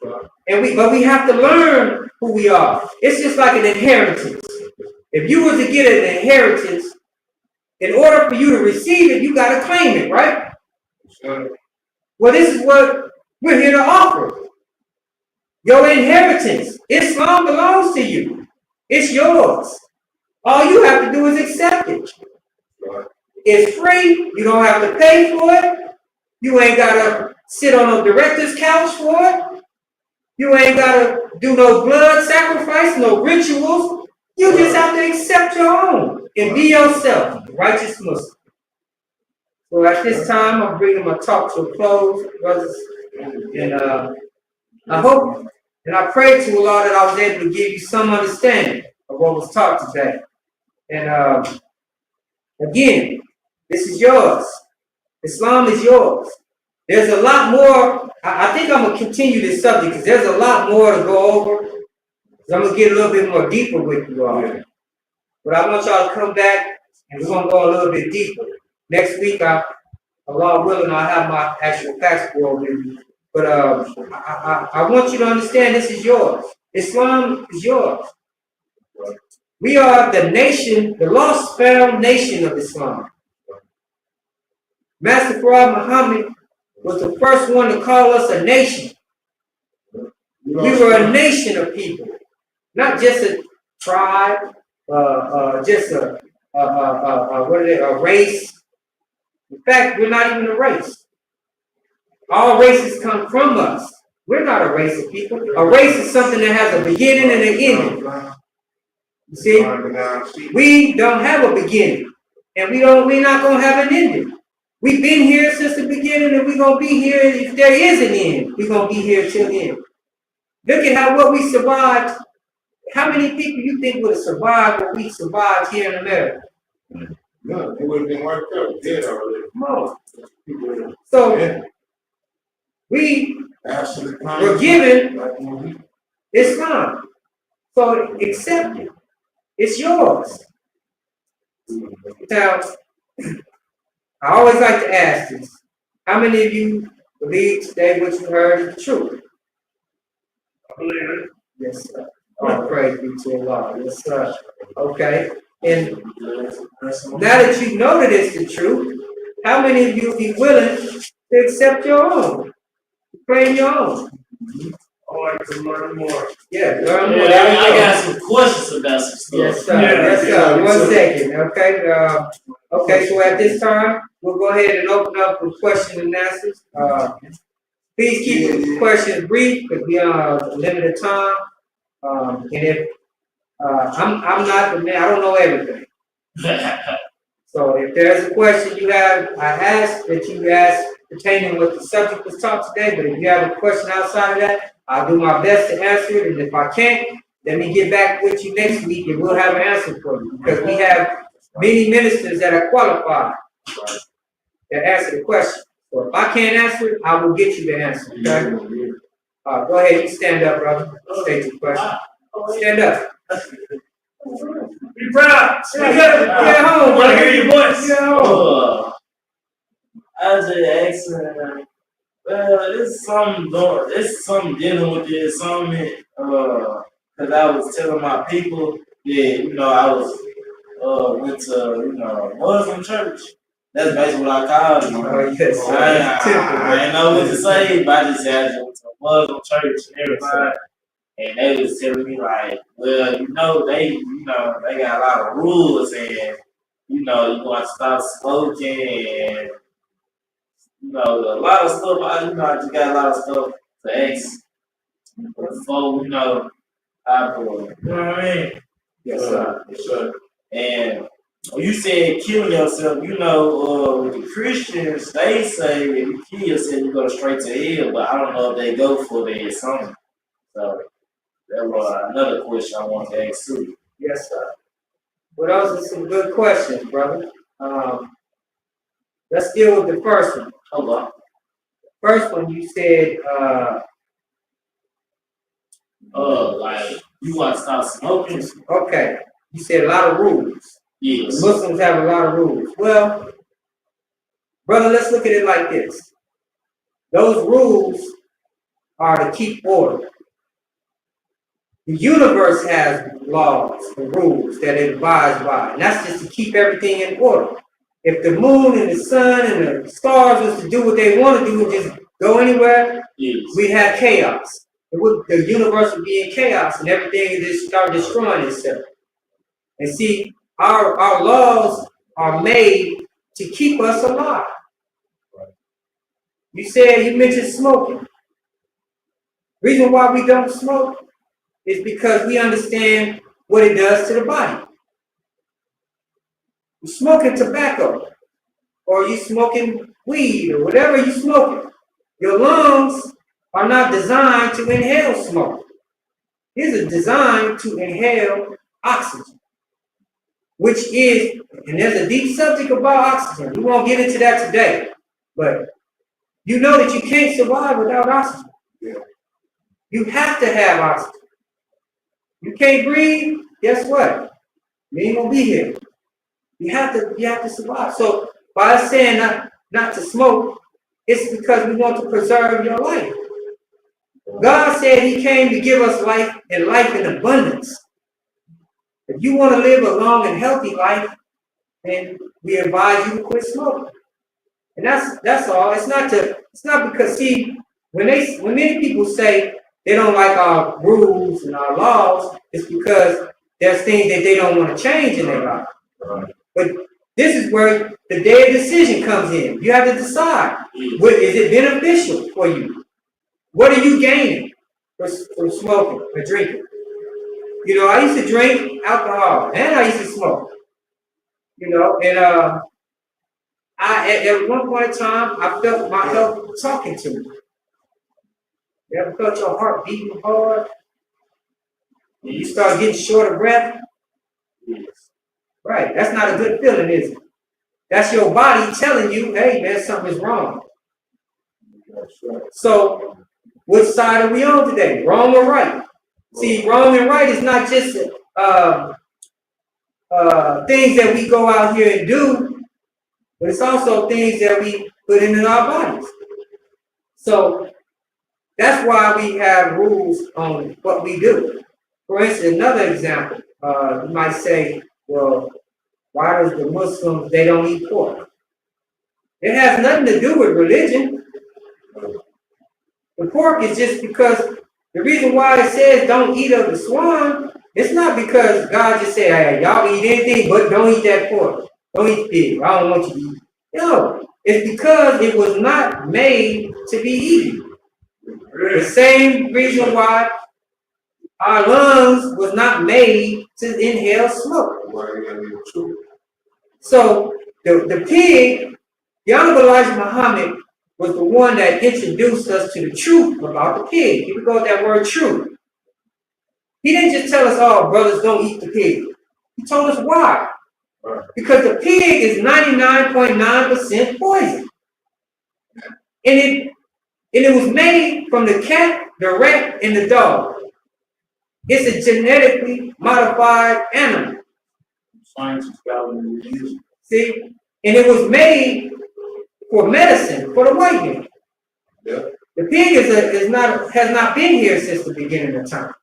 But we have to learn who we are. It's just like an inheritance. If you were to get an inheritance, in order for you to receive it, you got to claim it, right? Well, this is what we're here to offer. Your inheritance. Islam belongs to you. It's yours. All you have to do is accept it. It's free. You don't have to pay for it. You ain't got to sit on a director's couch for it. You ain't got to do no blood sacrifice, no rituals. You just have to accept your own and be yourself, righteous Muslim. So at this time, I'm bringing my talk to a close, brothers. And I hope and I pray to Allah that I was able to give you some understanding of what was taught today. And again, this is yours. Islam is yours. There's a lot more. I think I'm going to continue this subject because there's a lot more to go over. So I'm going to get a little bit more deeper with you all. But I want y'all to come back and we're going to go a little bit deeper. Next week, Allah willing, I'll have my actual passport with me. But I want you to understand this is yours. Islam is yours. We are the nation, the lost found nation of Islam. Master Farad Muhammad was the first one to call us a nation. We were a nation of people, not just a tribe, just a race. In fact, we're not even a race. All races come from us. We're not a race of people. A race is something that has a beginning and an ending. You see, we don't have a beginning, and we're not gonna have an ending. We've been here since the beginning, and we're gonna be here. If there is an end, we're gonna be here till the end. Look at what we survived. How many people you think would have survived what we survived here in America? No, they would have been wiped out, dead already. Most. So we were given Islam. So accept it. It's yours. Now, I always like to ask this. How many of you believe today what you heard is the truth? I believe it. Yes, sir. Oh, praise be to Allah. Yes, sir. Okay. And now that you know that it's the truth, how many of you be willing to accept your own? Claim your own? I like to learn more. Yeah, learn more. I got some questions about some stuff. Yes, sir. Yes, sir. 1 second. Okay. Okay, so at this time, we'll go ahead and open up for questions and answers. Please keep the questions brief because we are limited time. And if I'm not the man, I don't know everything. So if there's a question you have, I ask that you ask pertaining what the subject was taught today. But if you have a question outside of that, I'll do my best to answer it. And if I can't, let me get back with you next week and we'll have an answer for you. Because we have many ministers that are qualified to answer the question. So if I can't answer it, I will get you the answer. Okay? Go ahead, you stand up, brother. State your question. Stand up. Be proud. Get home, I want to hear your voice. Get home. I was just asking, it's something dealing with this, because I was telling my people that, I was, went to, Muslim church. That's basically what I called it. Oh, yes. I ain't know what to say, but I just said I went to a Muslim church and everything. And they was telling me like, well, they got a lot of rules and, you want to stop smoking and, a lot of stuff. I just got a lot of stuff to ask before, I go. You know what I mean? Yes, sir. Yes, sir. And you said killing yourself, you know, with the Christians, they say if you kill yourself, you go straight to hell, but I don't know if they go for the atonement. So that was another question I wanted to ask too. Yes, sir. Well, those are some good questions, brother. Let's deal with the first one. Hold on. First one, you said, Like you want to start smoking? okay, you said a lot of rules. Yes. The Muslims have a lot of rules. Well, brother, let's look at it like this. Those rules are to keep order. The universe has laws and rules that it abides by, and that's just to keep everything in order. If the moon and the sun and the stars was to do what they want to do and just go anywhere, Yes. we have chaos. The universe would be in chaos and everything would just start destroying itself. And see, our laws are made to keep us alive. You mentioned smoking. Reason why we don't smoke is because we understand what it does to the body. You're smoking tobacco, or you're smoking weed, or whatever you're smoking. Your lungs are not designed to inhale smoke. These are designed to inhale oxygen, which is, and there's a deep subject about oxygen. We won't get into that today, but you know that you can't survive without oxygen. Yeah. You have to have oxygen. You can't breathe, guess what? You ain't gonna be here. You have to survive. So by us saying not to smoke, it's because we want to preserve your life. God said he came to give us life and life in abundance. If you want to live a long and healthy life, then we advise you to quit smoking. And that's all. It's not because, see, when many people say they don't like our rules and our laws, it's because there's things that they don't want to change in their life. But this is where the day of decision comes in. You have to decide, is it beneficial for you? What are you gaining from smoking or drinking? You know, I used to drink alcohol and I used to smoke. You know, and at one point in time, I felt my health talking to me. You ever felt your heart beating hard? And you start getting short of breath? Yes. Right, that's not a good feeling, is it? That's your body telling you, hey man, something's wrong. So, which side are we on today? Wrong or right? See, wrong and right is not just things that we go out here and do, but it's also things that we put into our bodies. So that's why we have rules on what we do. For instance, another example, you might say, well, why does the Muslims, they don't eat pork? It has nothing to do with religion. The pork is just because the reason why it says don't eat of the swine, it's not because God just said, hey, y'all eat anything, but don't eat that pork. Don't eat pig. I don't want you to eat. No, it's because it was not made to be eaten. The same reason why our lungs was not made to inhale smoke. So the pig, the Honorable Elijah Muhammad was the one that introduced us to the truth about the pig. Here we go with that word truth. He didn't just tell us, oh, brothers, don't eat the pig. He told us why. Because the pig is 99.9% poison. And it was made from the cat, the rat, and the dog. It's a genetically modified animal. See? And it was made for medicine, for the white man. Yeah. The pig has not been here since the beginning of time.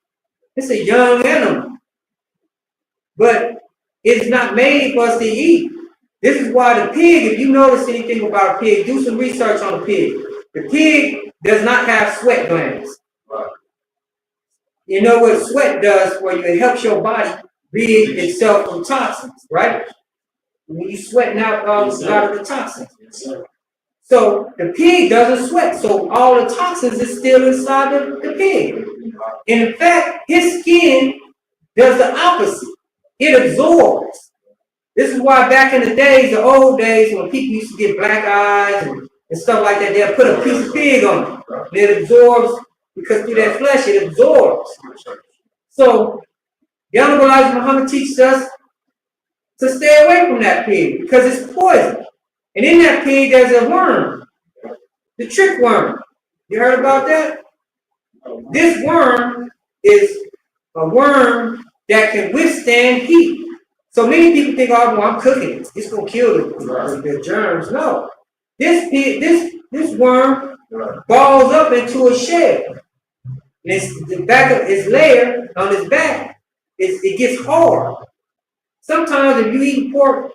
It's a young animal. But it's not made for us to eat. This is why the pig, if you notice anything about a pig, do some research on the pig. The pig does not have sweat glands. Right. You know what sweat does for you? It helps your body rid itself from toxins, right? When you're sweating out a lot of the toxins. Yes, So the pig doesn't sweat, so all the toxins is still inside the pig. And in fact, his skin does the opposite. It absorbs This is why back in the days, the old days, when people used to get black eyes and stuff like that, they'll put a piece of pig on it. And it absorbs, because through that flesh, it absorbs. So, the Honorable Elijah Muhammad teaches us to stay away from that pig because it's poison. And in that pig, there's a worm, the trick worm. You heard about that? This worm is a worm that can withstand heat. So many people think, oh, well, I'm cooking it. It's going to kill the germs. No. This worm balls up into a shell. And the back of its layer on its back, it gets hard. Sometimes if you eat pork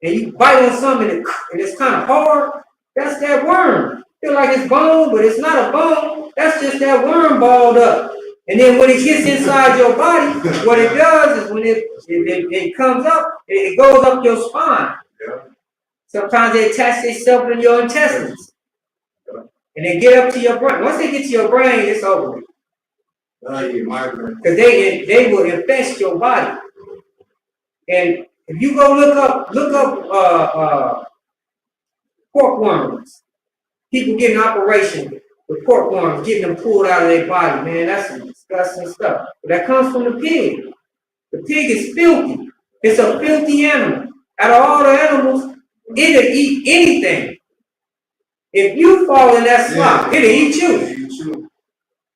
and you bite on something and it's kind of hard, that's that worm. Feel like it's bone, but it's not a bone. That's just that worm balled up. And then when it gets inside your body, what it does is when it comes up, it goes up your spine. Sometimes they attach themselves in your intestines. And they get up to your brain. Once they get to your brain, it's over. Because they will infest your body. And if you go look up pork worms, people getting operation with pork worms, getting them pulled out of their body, man, that's some disgusting stuff. But that comes from the pig. The pig is filthy. It's a filthy animal. Out of all the animals, it'll eat anything. If you fall in that slop, it'll eat you.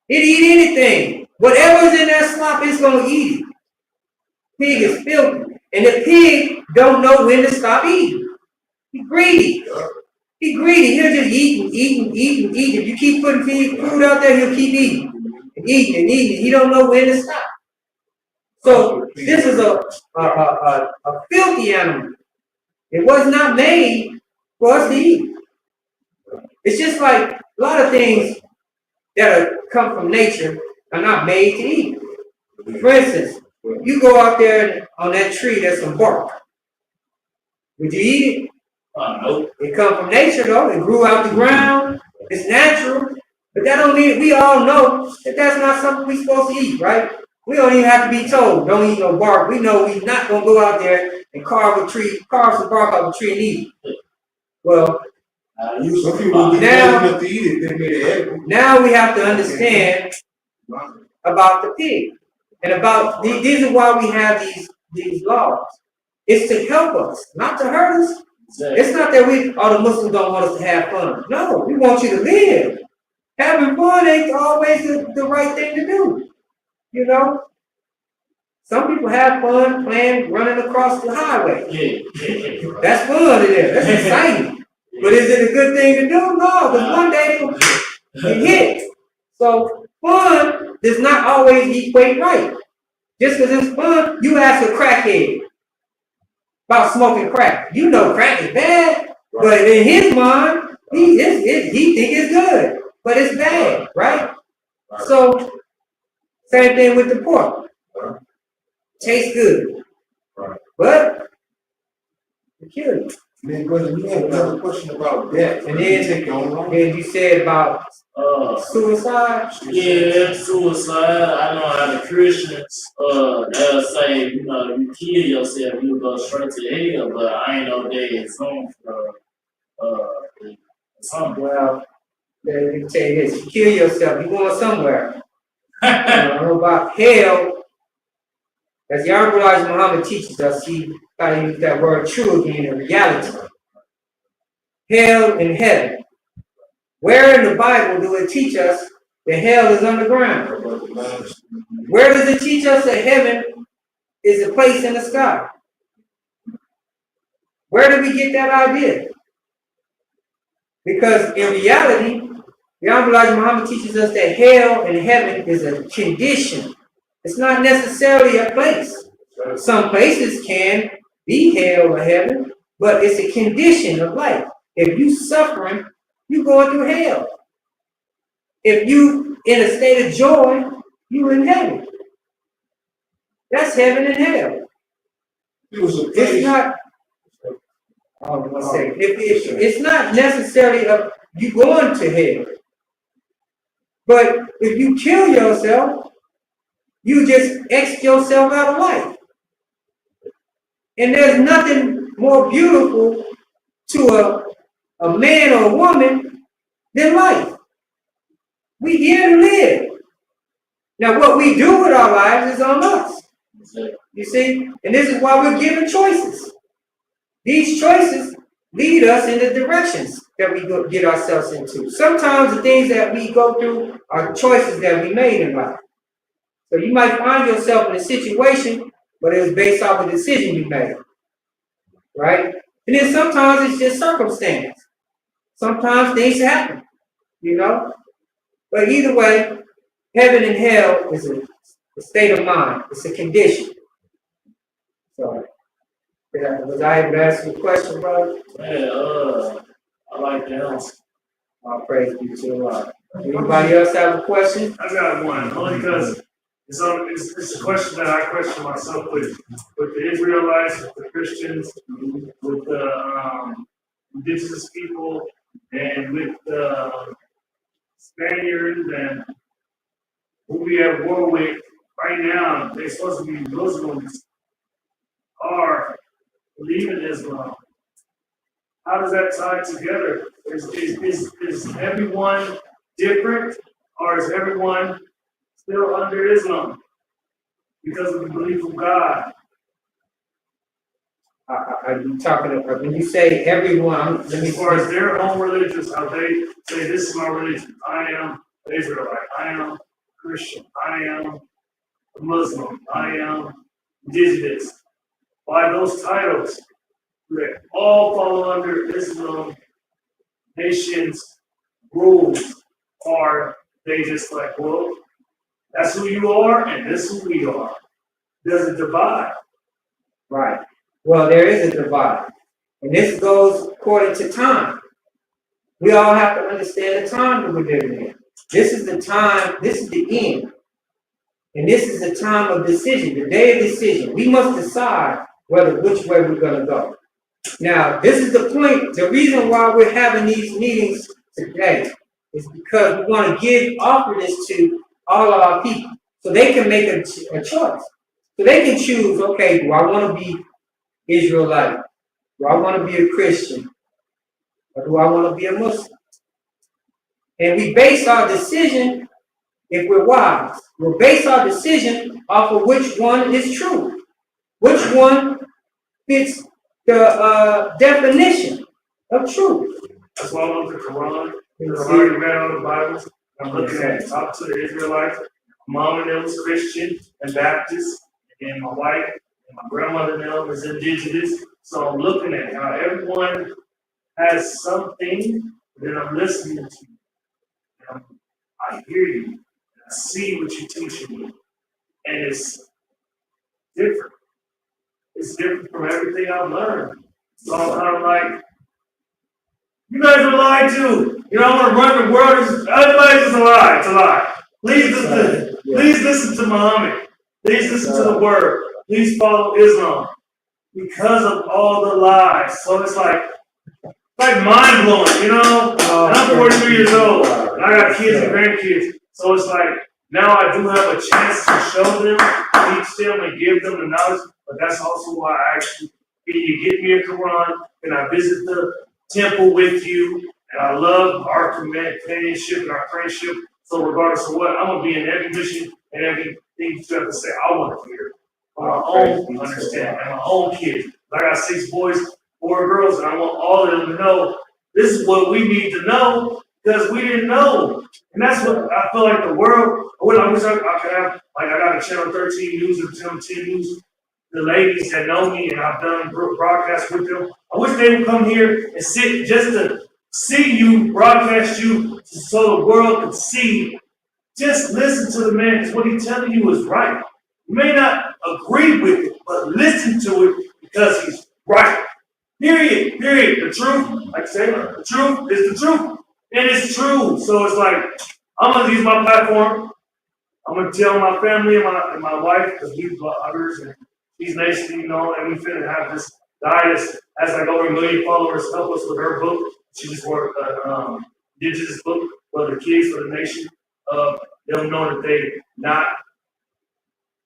It'll eat anything. Whatever's in that slop, it's gonna eat it. Pig is filthy. And the pig don't know when to stop eating. He's greedy. He's greedy. He'll just eat. If you keep putting food out there, he'll keep eating. And eating. He don't know when to stop. So this is a filthy animal. It was not made for us to eat. It's just like a lot of things that come from nature are not made to eat. For instance, you go out there on that tree, there's some bark. Would you eat it? Nope. It come from nature though. It grew out the ground. It's natural. But that don't mean, we all know that that's not something we're supposed to eat, right? We don't even have to be told, don't eat no bark. We know we're not going to go out there and carve some bark off a tree and eat it. Well, now we have to understand about the pig. And about, these are why we have these laws. It's to help us, not to hurt us. It's not that all the Muslims don't want us to have fun. No, we want you to live. Having fun ain't always the right thing to do. You know? Some people have fun playing, running across the highway. That's fun in there. That's exciting. But is it a good thing to do? No, because one day you'll get hit. So fun does not always equate right. Just because it's fun, you ask a crackhead about smoking crack. You know crack is bad, but in his mind, he think it's good, but it's bad, right? So same thing with the pork. Tastes good, but it kills you. Man, brother, you had another question about death. And then you said about suicide. Yeah, suicide. I know how the Christians they'll say, you know, if you kill yourself, you go straight to hell, but I ain't know they is some something. Well, let me tell you this: you kill yourself, you're going somewhere. I don't know about hell. As the Honorable Elijah Muhammad teaches us, he got to use that word true again in reality. Hell and heaven. Where in the Bible do it teach us that hell is underground? Where does it teach us that heaven is a place in the sky? Where did we get that idea? Because in reality, the Honorable Elijah Muhammad teaches us that hell and heaven is a condition. It's not necessarily a place. Some places can be hell or heaven, but it's a condition of life. If you suffering, you going through hell. If you in a state of joy, you in heaven. That's heaven and hell. It's not. It's not necessarily you going to hell. But if you kill yourself, you just exit yourself out of life. And there's nothing more beautiful to a man or a woman than life. We here to live. Now, what we do with our lives is on us. You see? And this is why we're given choices. These choices lead us in the directions that we get ourselves into. Sometimes the things that we go through are choices that we made in life. So you might find yourself in a situation, but it was based off a decision you made. Right? And then sometimes it's just circumstance. Sometimes things happen, you know? But either way, heaven and hell is a state of mind. It's a condition. So, was I able to ask you a question, brother? Yeah, I like the answer. I'll praise you to Allah. Anybody else have a question? I got one, only because it's a question that I question myself with the Israelites, with the Christians, with the indigenous people, and with the Spaniards, and who we have war with right now. They're supposed to be Muslims, are believing Islam. How does that tie together? Is everyone different, or is everyone still under Islam because of the belief of God? Are you talking about, when you say everyone, let me As far as their own religious, how they say, this is my religion. I am Israelite. I am Christian. I am a Muslim. I am indigenous. By those titles, they all fall under Islam nations rules. Are they just like, well, that's who you are and this is who we are? Does it divide? Right. Well, there is a divide. And this goes according to time. We all have to understand the time that we're living in. This is the time, this is the end. And this is the time of decision, the day of decision. We must decide which way we're going to go. Now, this is the point, the reason why we're having these meetings today is because we want to offer this to all of our people so they can make a choice. So they can choose, okay, do I want to be Israelite? Do I want to be a Christian? Or do I want to be a Muslim? And we base our decision, if we're wise, we'll base our decision off of which one is true. Which one fits the definition of truth. That's why I love the Quran. Because I already read all the Bibles. I'm looking at talk to the Israelites. My mom and them was Christian and Baptist, and my wife and my grandmother and them was indigenous. So I'm looking at how everyone has something that I'm listening to. And I hear you. And I see what you're teaching me. And it's different. It's different from everything I've learned. So I'm kind of like, you guys are lied to. You know, I want to run the world. Everybody's just a lie. It's a lie. Please listen to Muhammad. Please listen to the word. Please follow Islam. Because of all the lies. So it's like mind blowing, you know? And I'm 43 years old. And I got kids and grandkids. So it's like, now I do have a chance to show them, teach them, and give them the knowledge. But that's also why I actually, you get me a Quran, and I visit the temple with you, and I love our companionship and our friendship. So regardless of what, I'm gonna be in every mission and everything you have to say. I want to hear for my own understanding and my own kids. I got 6 boys, 4 girls, and I want all of them to know this is what we need to know because we didn't know. And that's what I feel like the world. What I wish I could have. Like I got a Channel 13 News and Channel 10 News. The ladies that know me and I've done broadcasts with them, I wish they would come here and sit just to see you, broadcast you, so the world could see. Just listen to the man, because what he's telling you is right. You may not agree with it, but listen to it because he's right. Period. The truth, like I say, the truth is the truth. And it's true. So it's like, I'm going to use my platform. I'm going to tell my family and my wife, because we bloggers and these nations, you know, and we finna have this guy that has like over 1 million followers help us with her book. She just wrote an indigenous book for the kids, for the nation. Them know that they not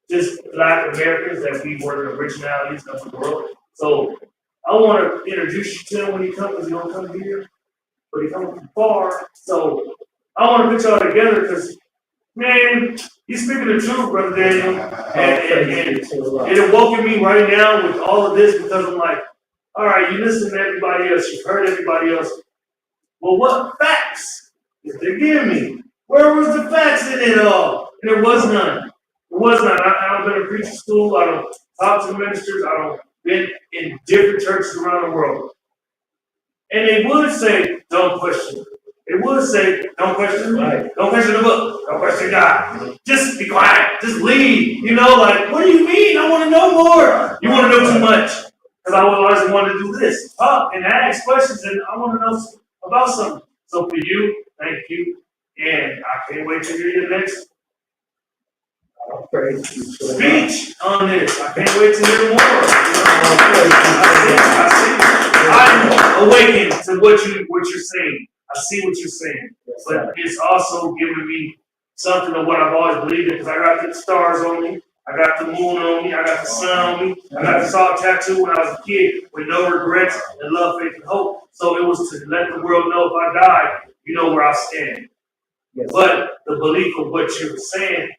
just Black Americans, that we were the originalities of the world. So I want to introduce you to him when he comes, because he don't come here, but he comes from far. So I want to put y'all together because, man, you speaking the truth, Brother Daniel. And it awoken me right now with all of this because I'm like, all right, you listen to everybody else, you've heard everybody else. Well, what facts did they give me? Where was the facts in it all? And there was none. There was none. I don't been to preaching school. I don't talk to ministers. I don't been in different churches around the world. And they would say, don't question. They would say, don't question me. Right. Don't question the book. Don't question God. Just be quiet. Just leave. You know, like, what do you mean? I want to know more. You want to know too much. Because I always wanted to do this. Talk and ask questions, and I want to know about something. So for you, thank you. And I can't wait to hear your next speech on this. I can't wait to hear more. I'm awakened to what you're saying. I see what you're saying. But it's also giving me something of what I've always believed in, because I got the stars on me, I got the moon on me, I got the sun on me, I got the salt tattoo when I was a kid with no regrets and love, faith, and hope. So it was to let the world know if I died, you know where I stand. Yes. But the belief of what you were saying,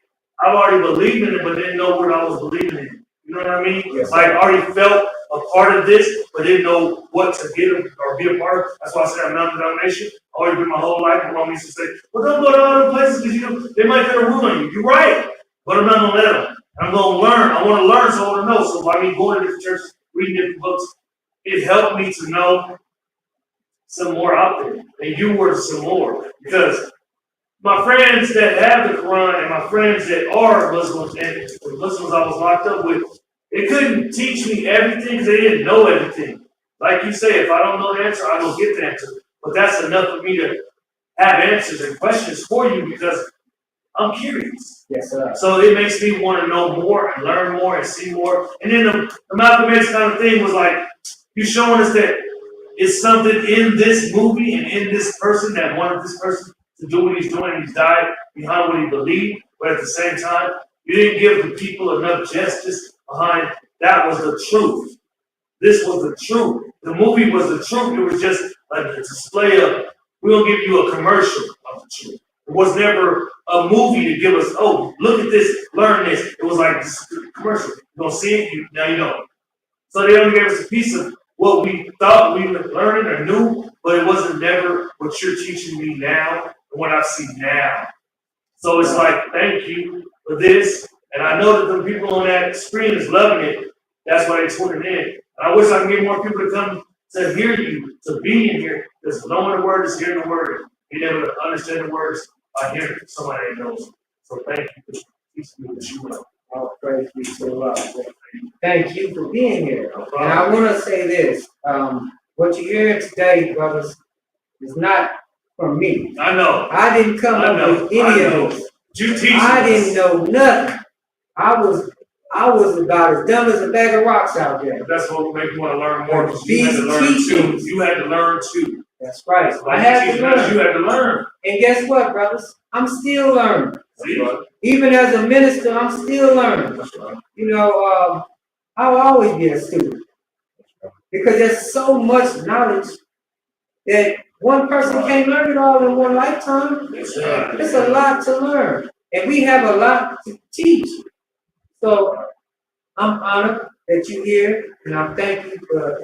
I've already believed in it, but didn't know what I was believing in. You know what I mean? Yes. Like I already felt a part of this, but didn't know what to get or be a part of. That's why I said I'm non-denomination. Always been my whole life. My mom used to say, well, don't go to other places because they might get a ruin on you. You're right. But I'm not going to let them. I'm going to learn. I want to learn, so I want to know. So by me going to different churches, reading different books, it helped me to know some more out there. And you were some more. Because my friends that have the Quran and my friends that are Muslims and the Muslims I was locked up with, they couldn't teach me everything because they didn't know everything. Like you say, if I don't know the answer, I don't get the answer. But that's enough for me to have answers and questions for you because I'm curious. Yes, sir. So it makes me want to know more and learn more and see more. And then the Malcolm X kind of thing was like, you showing us that it's something in this movie and in this person that wanted this person to do what he's doing, and he's died behind what he believed. But at the same time, you didn't give the people enough justice behind that was the truth. This was the truth. The movie was the truth. It was just a display of, we'll give you a commercial of the truth. It was never a movie to give us, oh, look at this, learn this. It was like this commercial. You're going to see it, now you know. So they only gave us a piece of what we thought we were learning or knew, but it wasn't never what you're teaching me now and what I see now. So it's like, thank you for this. And I know that the people on that screen is loving it. That's why they're tuning in. And I wish I could get more people to come to hear you, to be in here. Because knowing the word is hearing the word. Being able to understand the words by hearing somebody that knows. So thank you for teaching me what you know. All praise be to Allah. Thank you for being here. And I want to say this. What you're hearing today, brothers, is not from me. I know. I didn't come up with any of this. You teach I didn't know nothing. I was about as dumb as a bag of rocks out there. That's what made me want to learn more. You had to learn too. You had to learn too. That's right. I had to learn. You had to learn. And guess what, brothers? I'm still learning. Even as a minister, I'm still learning. You know, I'll always be a student. Because there's so much knowledge that one person can't learn it all in one lifetime. It's a lot to learn. And we have a lot to teach. So I'm honored that you're here, and I thank you for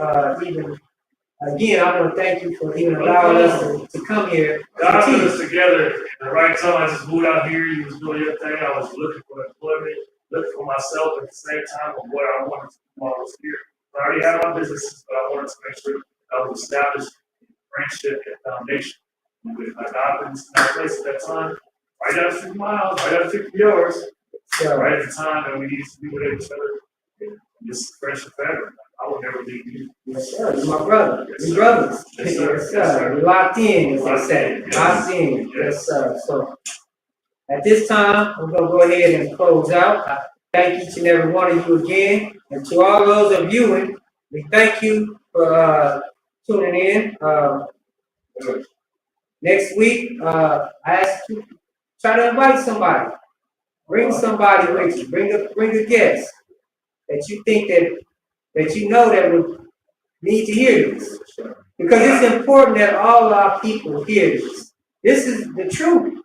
again, I want to thank you for even allowing us to come here. God put us together at the right time. I just moved out here. You was doing your thing. I was looking for employment, looking for myself at the same time of what I wanted to do while I was here. I already had my businesses, but I wanted to make sure I was established friendship and foundation. With my God put us in that place at that time. Right down 50 miles, right down 50 yours. So right at the time that we needed to be with each other. Just friendship forever. I will never leave you. Yes, sir. You're my brother. We're brothers. Yes, sir. Yes, sir. We're locked in, as I say. Locked in. Yes, sir. So at this time, we're going to go ahead and close out. I thank each and every one of you again. And to all those that are viewing, we thank you for tuning in. Next week, I ask you to try to invite somebody. Bring somebody with you. Bring a guest that you think that that you know that would need to hear this. Because it's important that all our people hear this. This is the truth.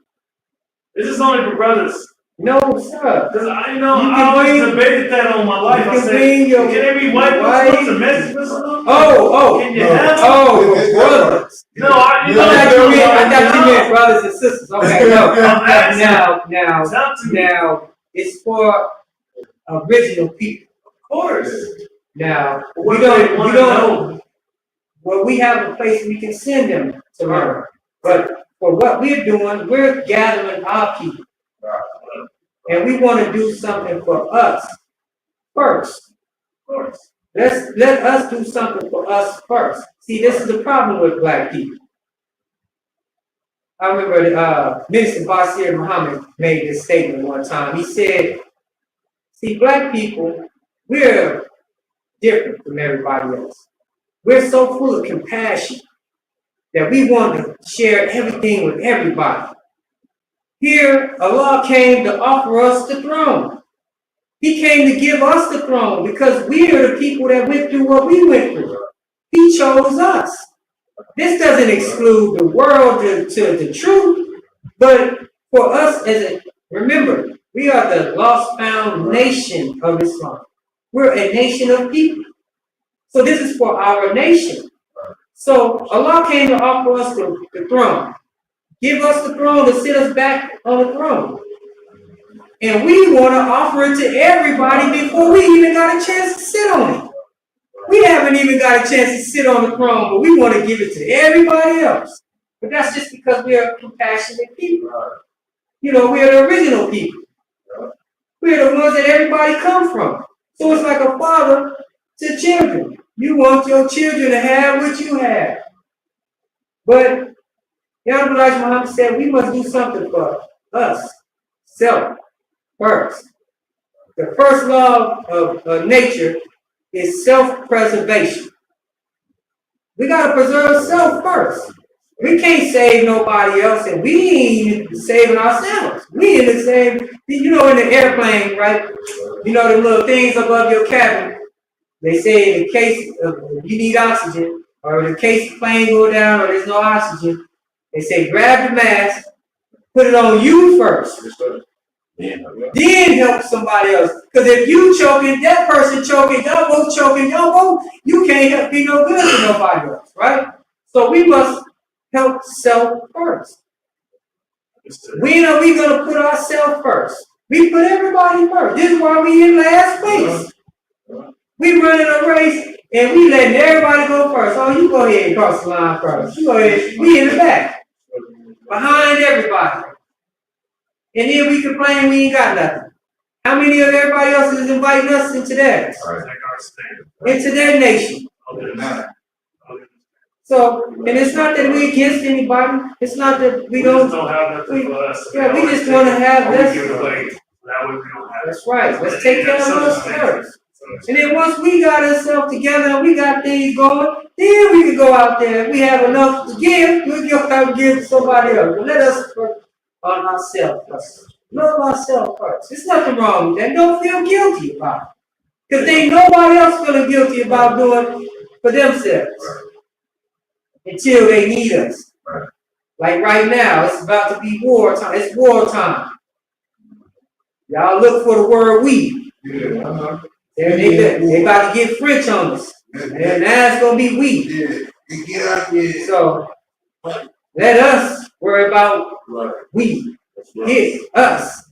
This is only for brothers. No, sir. Because I know, You I can always bring- debated that on my life. you I can said, bring your can every white wife- person a message or something? Oh, Can you no. have? oh, brothers. No, I thought you meant brothers and sisters. Okay, no. I'm asking. Now, Talk to me. now, it's for original people. Of course. Now, What we do they don't, wanna know? well, we have a place we can send them to learn. But for what we're doing, we're gathering our people. And we want to do something for us first. Of course. Let us do something for us first. See, this is the problem with black people. I remember Minister Basir Muhammad made this statement one time. He said, see, black people, we're different from everybody else. We're so full of compassion that we want to share everything with everybody. Here, Allah came to offer us the throne. He came to give us the throne because we are the people that went through what we went through. He chose us. This doesn't exclude the world to the truth, but for us remember, we are the lost found nation of Islam. We're a nation of people. So this is for our nation. So Allah came to offer us the throne. Give us the throne to sit us back on the throne. And we want to offer it to everybody before we even got a chance to sit on it. We haven't even got a chance to sit on the throne, but we want to give it to everybody else. But that's just because we are compassionate people. You know, we are the original people. We're the ones that everybody comes from. So it's like a father to children. You want your children to have what you have. But Elijah Muhammad said we must do something for us, self, first. The first law of nature is self-preservation. We got to preserve self first. We can't save nobody else, and we ain't even saving ourselves. We in the same, you know, in the airplane, right? You know, the little things above your cabin. They say in case you need oxygen, or in case the plane go down or there's no oxygen, they say grab the mask, put it on you first. Then help somebody else. Because if you choking, that person choking, y'all both choking, you can't help be no good to nobody else, right? So we must help self first. When are we going to put ourselves first? We put everybody first. This is why we in last place. We running a race and we letting everybody go first. Oh, you go ahead and cross the line first. You go ahead. We in the back. Behind everybody. And then we complain we ain't got nothing. How many of everybody else is inviting us into theirs? Into their nation. So, and it's not that we're against anybody. It's not that we don't have nothing for us. Yeah, we just want to have We this. give it away. That way we don't have it. That's right. Let's take care of us first. And then once we got ourselves together and we got things going, then we can go out there. If we have enough to give, we'll go out and give to somebody else. But let us work on ourselves first. Love ourselves first. There's nothing wrong with that. Don't feel guilty about it. Because there ain't nobody else feeling guilty about doing for themselves. Until they need us. Like right now, it's about to be war time. It's war time. Y'all look for the word we. They about to get French on us. And now it's going to be we. So, let us worry about we. It's us.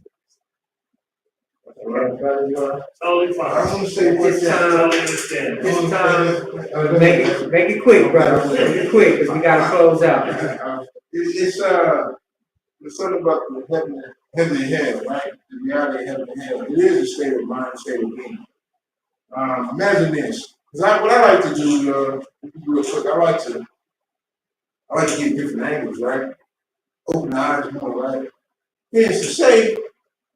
Totally fine. I want to say This time, understand. this time, make it quick, brother. Make it quick, because we got to close out. It's something about the heaven and hell, right? The reality of heaven and hell. It is a state of mind, state of being. Imagine this. Because what I like to do, real quick, I like to get different angles, right? Open the eyes more, right? Is to say,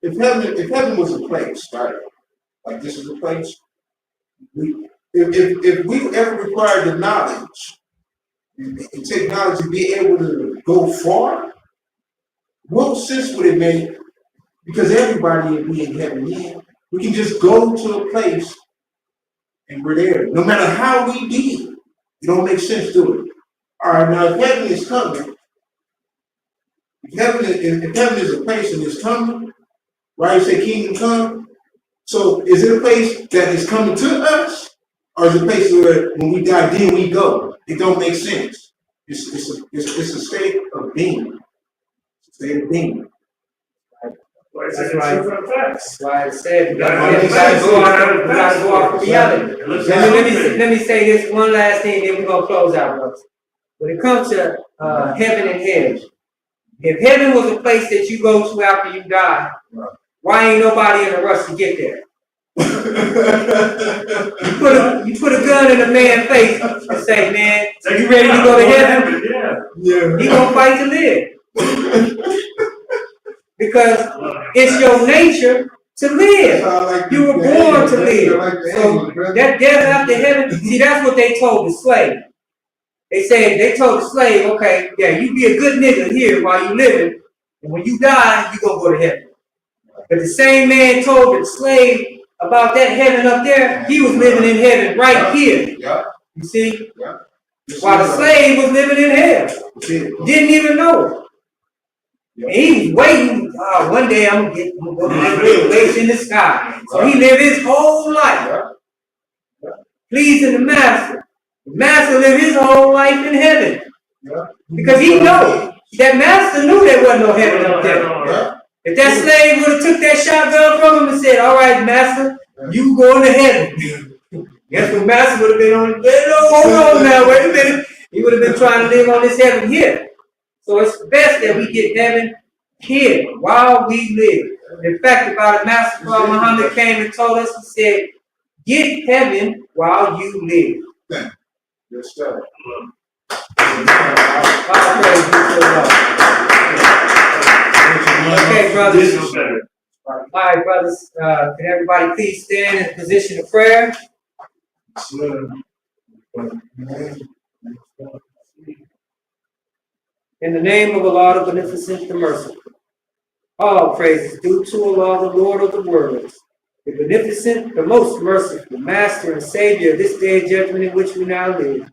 if heaven was a place, right? Like this is a place. If we ever required the knowledge and technology to be able to go far, what sense would it make? Because everybody would be in heaven. Yeah, we can just go to a place and we're there. No matter how we did, it don't make sense to it. All right, now if heaven is coming, if heaven is a place and it's coming, right? You say kingdom come. So is it a place that is coming to us, or is it a place where when we die, then we go? It don't make sense. It's a state of being. It's a state of being. Like I That's said, right. true for facts. That's why I said, you Yeah, gotta go off reality. Let's Let me say this one last thing, then we're gonna close out, brothers. When it comes to heaven and hell, if heaven was a place that you go to after you die, Right. why ain't nobody in a rush to get there? You put a gun in a man's face and say, man, you ready to go to heaven? Yeah. Yeah. He gonna fight to live. Because it's your nature to live. You were born to live. So that death after heaven, see, that's what they told the slave. They told the slave, okay, yeah, you be a good nigga here while you living, and when you die, you gonna go to heaven. But the same man told the slave about that heaven up there, he was living in heaven right here. Yeah. You see? Yeah. While the slave was living in hell. Didn't even know it. And he was waiting, one day I'm gonna go to that real place in the sky. So he lived his whole life pleasing the master. The master lived his whole life in heaven. Because he know that master knew there wasn't no heaven up there. Yeah. If that slave would have took that shotgun from him and said, all right, master, you going to heaven. Guess what master would have been on? Hold on now, wait a minute. He would have been trying to live on this heaven here. So it's best that we get heaven here while we live. In fact, about Master Prophet Muhammad came and told us, he said, get heaven while you live. Yes, sir. All praise be to the Lord. Okay, brothers. All right, brothers. Can everybody please stand in position of prayer? In the name of Allah, the Beneficent, the Merciful. All praises due to Allah, the Lord of the worlds, the Beneficent, the Most Merciful, Master and Savior of this day of judgment in which we now live.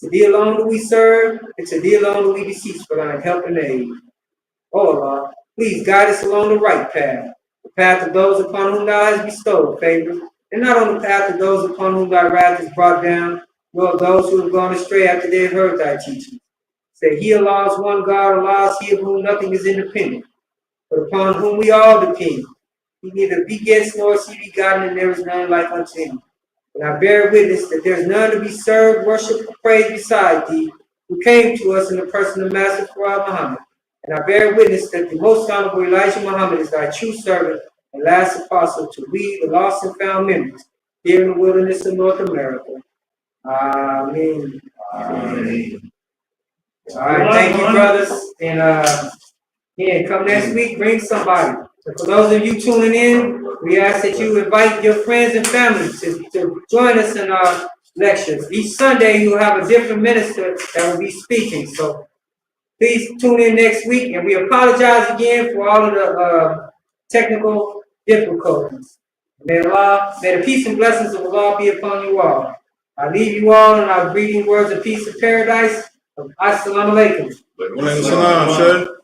To Thee alone do we serve, and to Thee alone do we beseech for Thine help and aid. O Allah, please guide us along the right path, the path of those upon whom Thou hast bestowed favor, and not on the path of those upon whom Thy wrath is brought down, nor of those who have gone astray after they have heard Thy teaching. Say, He Allah is one God, Allah is He of whom nothing is independent, but upon whom we all depend. He neither begets nor is He begotten, and there is none like unto Him. And I bear witness that there is none to be served, worshipped, or praised beside Thee, who came to us in the person of Master Prophet Muhammad. And I bear witness that the most honorable Elijah Muhammad is Thy true servant and last apostle to we, the lost and found members, here in the wilderness of North America. Amen. Amen. All right, thank you, brothers. And yeah, come next week, bring somebody. And for those of you tuning in, we ask that you invite your friends and family to join us in our lectures. Each Sunday, you'll have a different minister that will be speaking. So please tune in next week. And we apologize again for all of the technical difficulties. May the peace and blessings of Allah be upon you all. I leave you all in our greeting words of peace and paradise. Assalamu alaikum. Salam, sir.